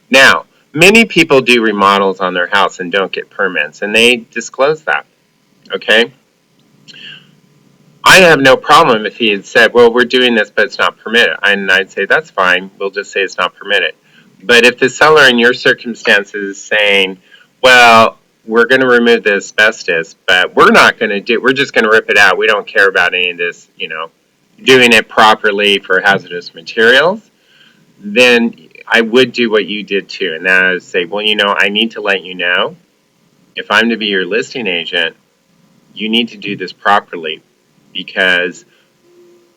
Now, many people do remodels on their house and don't get permits, and they disclose that. Okay? I have no problem if he had said, well, we're doing this, but it's not permitted. And I'd say, that's fine. We'll just say it's not permitted. But if the seller in your circumstances is saying, well, we're going to remove the asbestos, but we're just going to rip it out. We don't care about any of this, doing it properly for hazardous materials, then I would do what you did too. And that is say, well, I need to let you know, if I'm to be your listing agent, you need to do this properly, because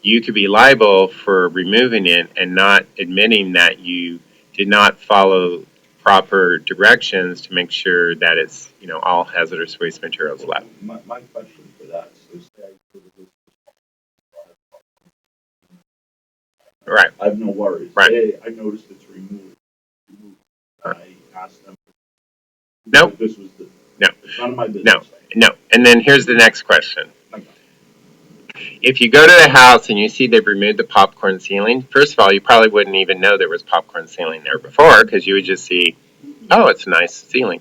you could be liable for removing it and not admitting that you did not follow proper directions to make sure that it's, all hazardous waste materials left. My question for that is, Right. I have no worries. Right. I noticed it's removed. I asked them. Nope. This was no. It's none of my business. No. And then here's the next question. Okay. If you go to the house and you see they've removed the popcorn ceiling, first of all, you probably wouldn't even know there was popcorn ceiling there before, because you would just see, oh, it's a nice ceiling.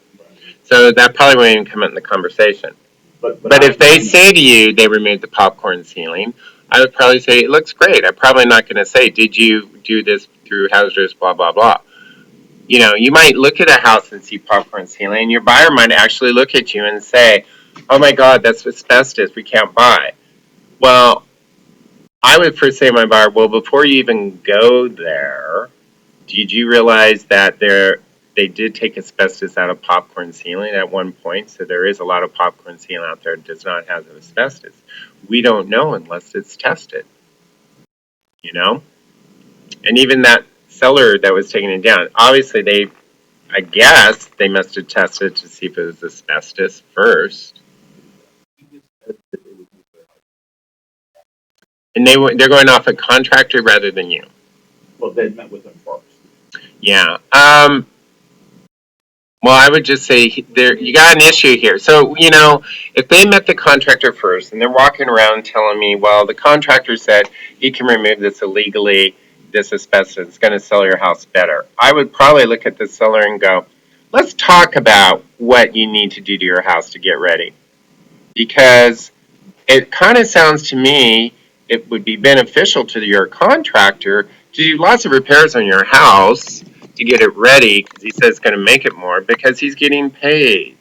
So that probably wouldn't even come up in the conversation. But if they say to you they removed the popcorn ceiling, I would probably say, it looks great. I'm probably not going to say, did you do this through hazardous blah, blah, blah. You might look at a house and see popcorn ceiling, and your buyer might actually look at you and say, oh my God, that's asbestos, we can't buy. Well, I would first say to my buyer, well, before you even go there, did you realize that they did take asbestos out of popcorn ceiling at one point? So there is a lot of popcorn ceiling out there that does not have asbestos. We don't know unless it's tested, And even that seller that was taking it down, obviously I guess they must have tested to see if it was asbestos first. And they're going off a contractor rather than you. Well, they met with him first. Yeah. Well, I would just say you got an issue here. So, if they met the contractor first and they're walking around telling me, well, the contractor said he can remove this illegally, this asbestos, it's going to sell your house better. I would probably look at the seller and go, let's talk about what you need to do to your house to get ready. Because it kind of sounds to me it would be beneficial to your contractor to do lots of repairs on your house to get it ready because he says it's going to make it more because he's getting paid.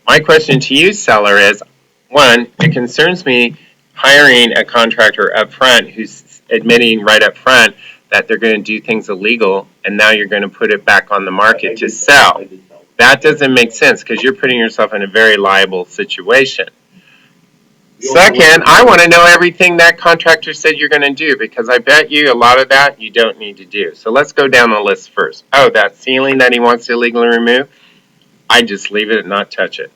My question to you, seller, is one, it concerns me hiring a contractor up front who's admitting right up front that they're going to do things illegal and now you're going to put it back on the market to sell. That doesn't make sense because you're putting yourself in a very liable situation. Second, I want to know everything that contractor said you're going to do because I bet you a lot of that you don't need to do. So let's go down the list first. Oh, that ceiling that he wants to illegally remove, I just leave it and not touch it.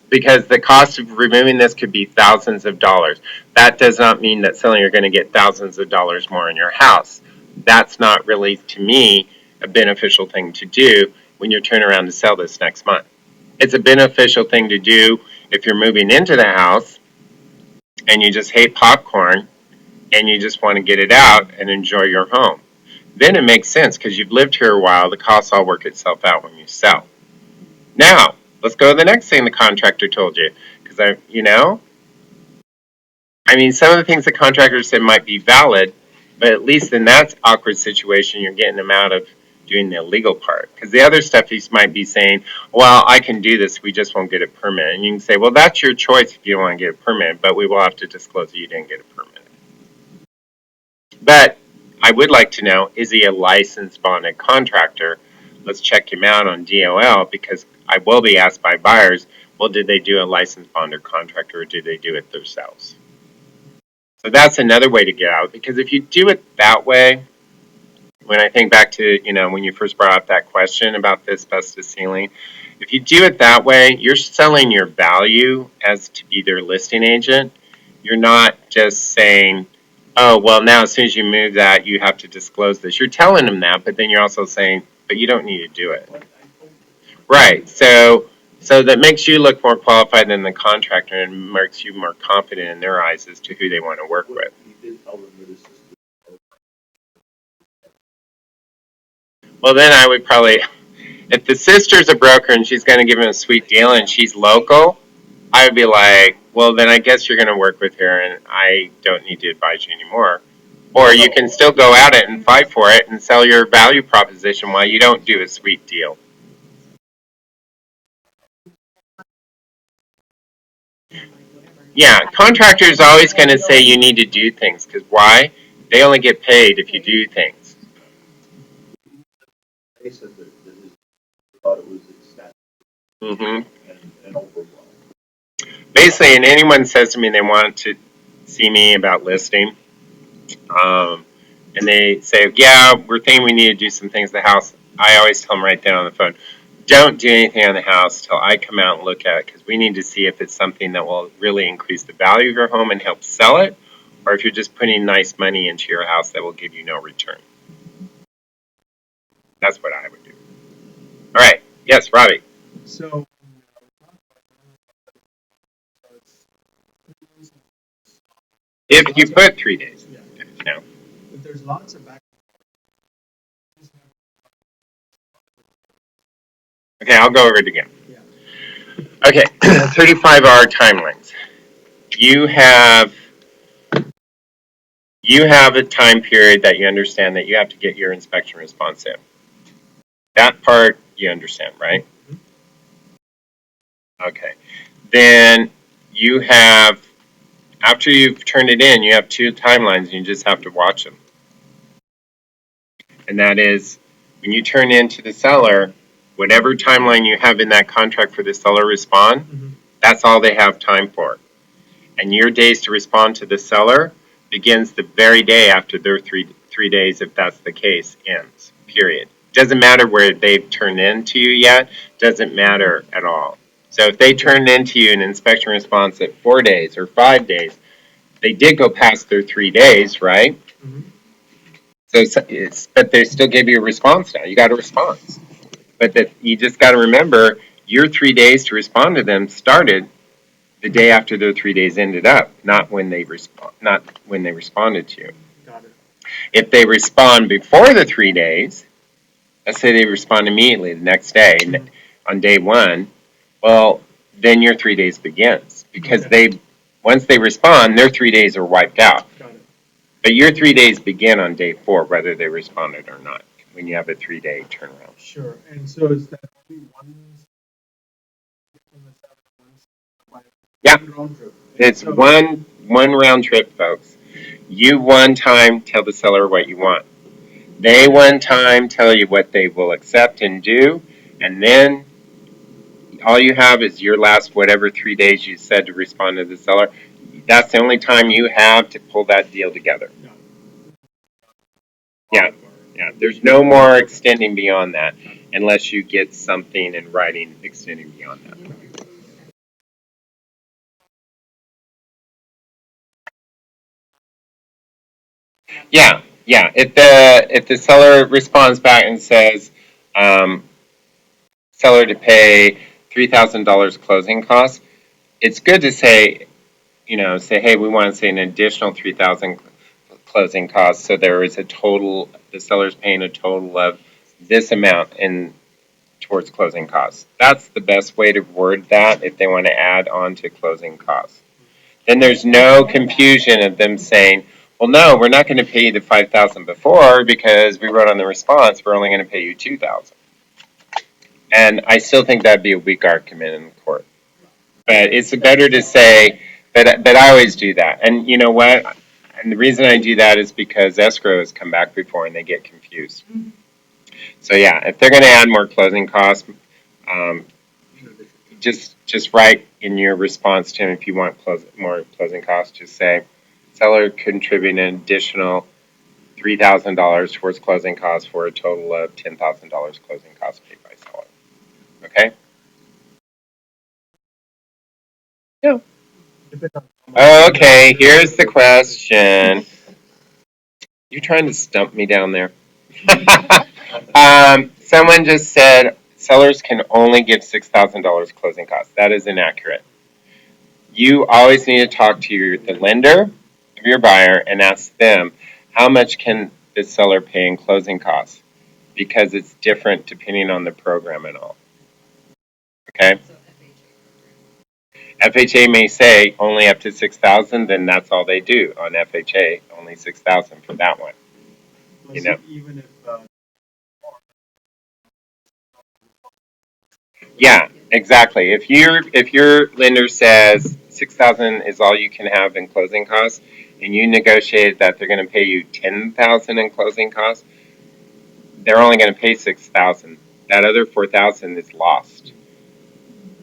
Because the cost of removing this could be thousands of dollars. That does not mean that suddenly you're going to get thousands of dollars more in your house. That's not really, to me, a beneficial thing to do when you're turning around to sell this next month. It's a beneficial thing to do if you're moving into the house and you just hate popcorn and you just want to get it out and enjoy your home. Then it makes sense because you've lived here a while. The costs all work itself out when you sell. Now, let's go to the next thing the contractor told you. Because some of the things the contractor said might be valid, but at least in that awkward situation, you're getting them out of doing the illegal part. Because the other stuff he might be saying, well, I can do this, we just won't get a permit. And you can say, well, that's your choice if you don't want to get a permit, but we will have to disclose that you didn't get a permit. But I would like to know, is he a licensed bonded contractor? Let's check him out on DOL because I will be asked by buyers, well, did they do a licensed bonded contractor or did they do it themselves? So that's another way to get out because if you do it that way, when I think back to, when you first brought up that question about the asbestos ceiling, if you do it that way, you're selling your value as to be their listing agent. You're not just saying, oh, well, now as soon as you move that, you have to disclose this. You're telling them that, but then you're also saying, but you don't need to do it. Right. So that makes you look more qualified than the contractor and makes you more confident in their eyes as to who they want to work with. Well, then I would probably, if the sister's a broker and she's going to give him a sweet deal and she's local, I would be like, well, then I guess you're going to work with her and I don't need to advise you anymore. Or you can still go at it and fight for it and sell your value proposition while you don't do a sweet deal. Yeah, contractors are always going to say you need to do things because why? They only get paid if you do things. They said that his thought it was extensive and overblown. Basically, and anyone says to me they want to see me about listing, and they say, yeah, we're thinking we need to do some things to the house, I always tell them right there on the phone, don't do anything on the house till I come out and look at it because we need to see if it's something that will really increase the value of your home and help sell it, or if you're just putting nice money into your house that will give you no return. That's what I would do. All right. Yes, Robbie. So, If you put 3 days. yeah, No. but there's lots of back. Okay, I'll go over it again. Yeah. Okay, 35-hour timelines. You have a time period that you understand that you have to get your inspection response in. That part you understand, right? Okay. Then you have, after you've turned it in, you have 2 timelines and you just have to watch them. And that is, when you turn in to the seller, whatever timeline you have in that contract for the seller respond, that's all they have time for. And your days to respond to the seller begins the very day after their three days, if that's the case, ends, period. Doesn't matter where they've turned in to you yet, doesn't matter at all. So if they turn in to you an inspection response at 4 days or 5 days, they did go past their 3 days, right? But they still gave you a response now. You got a response. But you just got to remember, your 3 days to respond to them started the day after their 3 days ended up, not when they responded to you. Got it. If they respond before the 3 days, let's say they respond immediately the next day, on day 1, well, then your 3 days begins because once they respond, their 3 days are wiped out. Got it. But your 3 days begin on day 4, whether they responded or not, when you have a 3-day turnaround. Sure, and so is that only one from the 7 Yeah. One round trip. It's So- one round trip, folks. You one time tell the seller what you want. They one time tell you what they will accept and do, and then all you have is your last whatever 3 days you said to respond to the seller. That's the only time you have to pull that deal together. Yeah, yeah. There's no more extending beyond that unless you get something in writing extending beyond that. Yeah, yeah. If the seller responds back and says, um, seller to pay $3,000 closing costs, it's good to say, say, hey, we want to say an additional 3,000 closing costs, so there is a total. The seller's paying a total of this amount in towards closing costs. That's the best way to word that if they want to add on to closing costs. Then there's no confusion of them saying, well, no, we're not going to pay you the 5,000 before because we wrote on the response we're only going to pay you 2,000. And I still think that'd be a weak argument in court. But it's better to say that I always do that. And you know what? And the reason I do that is because escrow has come back before and they get confused. So yeah, if they're going to add more closing costs, um, just write in your response to him if you want more closing costs. Just say, seller contribute an additional $3,000 towards closing costs for a total of $10,000 closing costs paid by seller. Okay. Yeah. Okay. Here's the question. You trying to stump me down there? Someone just said sellers can only give $6,000 closing costs. That is inaccurate. You always need to talk to the lender of your buyer and ask them how much can the seller pay in closing costs, because it's different depending on the program and all. Okay. FHA may say only up to 6,000, then that's all they do on FHA, only 6,000 for that one. Even if Yeah, exactly. If your lender says 6,000 is all you can have in closing costs, and you negotiate that they're going to pay you 10,000 in closing costs, they're only going to pay 6,000. That other 4,000 is lost.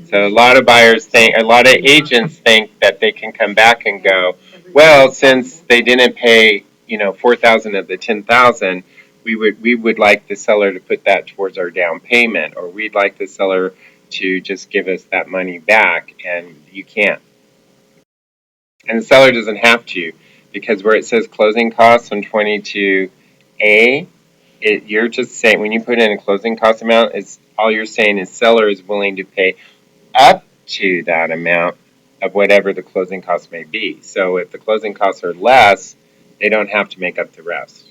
So a lot of a lot of agents think that they can come back and go, well, since they didn't pay, 4,000 of the 10,000, we would like the seller to put that towards our down payment, or we'd like the seller to just give us that money back, and you can't. And the seller doesn't have to, because where it says closing costs on 22A, you're just saying, when you put in a closing cost amount, is all you're saying is seller is willing to pay up to that amount of whatever the closing costs may be. So if the closing costs are less, they don't have to make up the rest.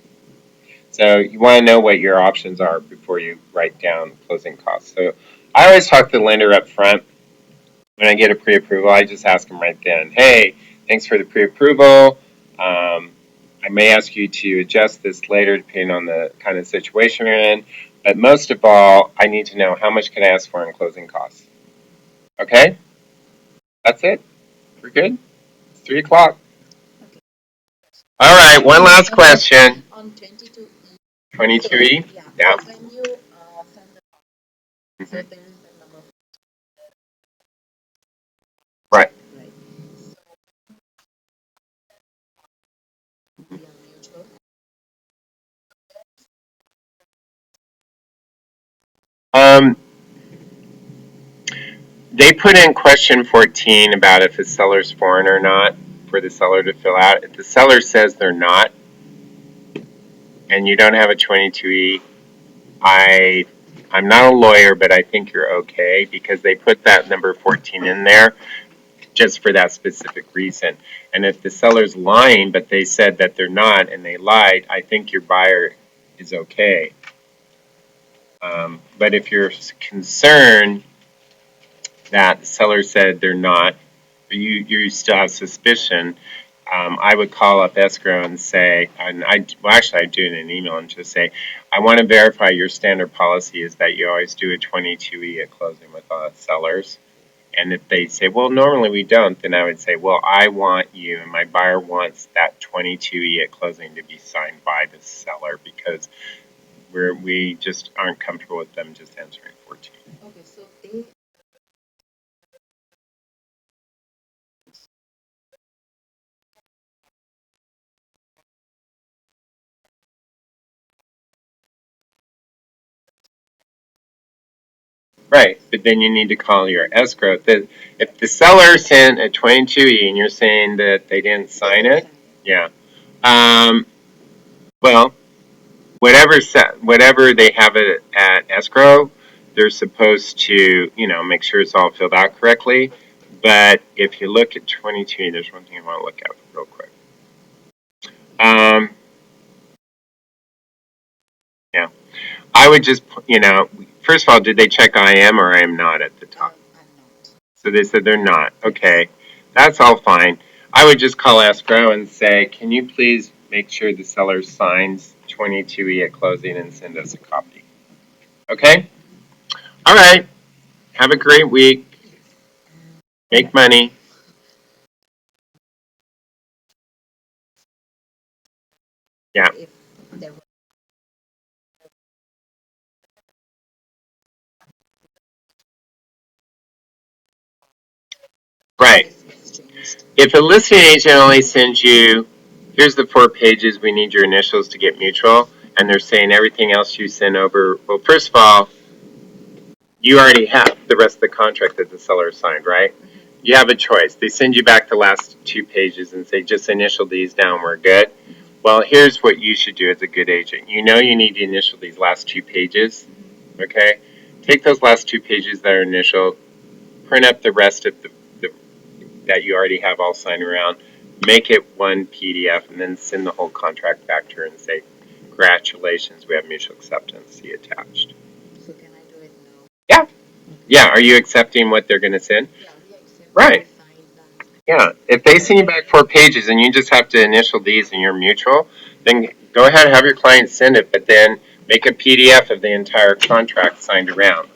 So you want to know what your options are before you write down closing costs. So I always talk to the lender up front. When I get a pre-approval, I just ask them right then, hey, thanks for the pre-approval. I may ask you to adjust this later depending on the kind of situation you're in. But most of all, I need to know how much can I ask for in closing costs. Okay? That's it. We're good? It's 3 o'clock. All right, one last question. On 22E. 22E? Yeah. So when you send the so there is the number of Right. mutual. Um, they put in question 14 about if a seller's foreign or not for the seller to fill out. If the seller says they're not, and you don't have a 22E, I'm not a lawyer, but I think you're okay, because they put that number 14 in there just for that specific reason. And if the seller's lying, but they said that they're not and they lied, I think your buyer is okay. But if you're concerned that the seller said they're not, but you still have suspicion, I would call up escrow and say, I'd do it in an email and just say, I want to verify your standard policy is that you always do a 22E at closing with sellers. And if they say, well, normally we don't, then I would say, well, I want you, and my buyer wants that 22E at closing to be signed by the seller because we just aren't comfortable with them just answering 14. Okay, so they. Right, but then you need to call your escrow. If the seller sent a 22E and you're saying that they didn't sign it, yeah. Well, whatever they have it at escrow, they're supposed to, make sure it's all filled out correctly. But if you look at 22, there's one thing I want to look at real quick. Yeah, I would just, first of all, did they check I am or I am not at the top? I'm not. So they said they're not. Okay, that's all fine. I would just call escrow and say, can you please make sure the seller signs 22E at closing and send us a copy? Okay? All right. Have a great week. Make money. Yeah. If there were Right. exchanged. If a listing agent only sends you, here's the 4 pages, we need your initials to get mutual, and they're saying everything else you send over, well, first of all, you already have the rest of the contract that the seller signed, right? You have a choice. They send you back the last 2 pages and say, just initial these down, we're good. Well, here's what you should do as a good agent. You know you need to initial these last 2 pages, okay? Take those last 2 pages that are initial, print up the rest of the that you already have all signed around, make it one PDF, and then send the whole contract back to her and say, congratulations, we have mutual acceptance, see attached. So can I do it now? Yeah. Yeah, are you accepting what they're going to send? Yeah, we accept. Right. We sign that. Yeah, if they send you back 4 pages and you just have to initial these in your mutual, then go ahead and have your client send it, but then make a PDF of the entire contract signed around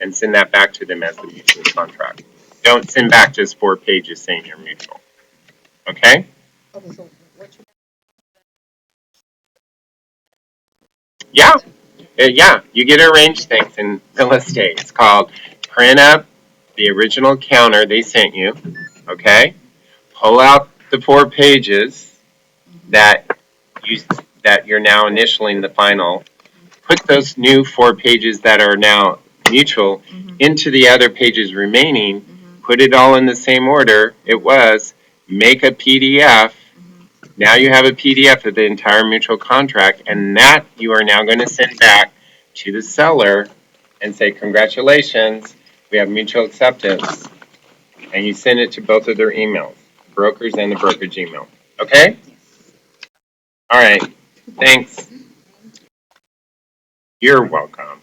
and send that back to them as the mutual contract. Don't send back just 4 pages saying you're mutual. Okay? Okay, so what should Yeah. Yeah, you get to arrange things in real estate. It's called print up the original counter they sent you, okay? Pull out the 4 pages that you that you're now initialing the final. Put those new 4 pages that are now mutual into the other pages remaining. Put it all in the same order it was. Make a PDF. Now you have a PDF of the entire mutual contract, and that you are now going to send back to the seller and say, congratulations, we have mutual acceptance. And you send it to both of their emails, brokers and the brokerage email. Okay? All right. Thanks. You're welcome.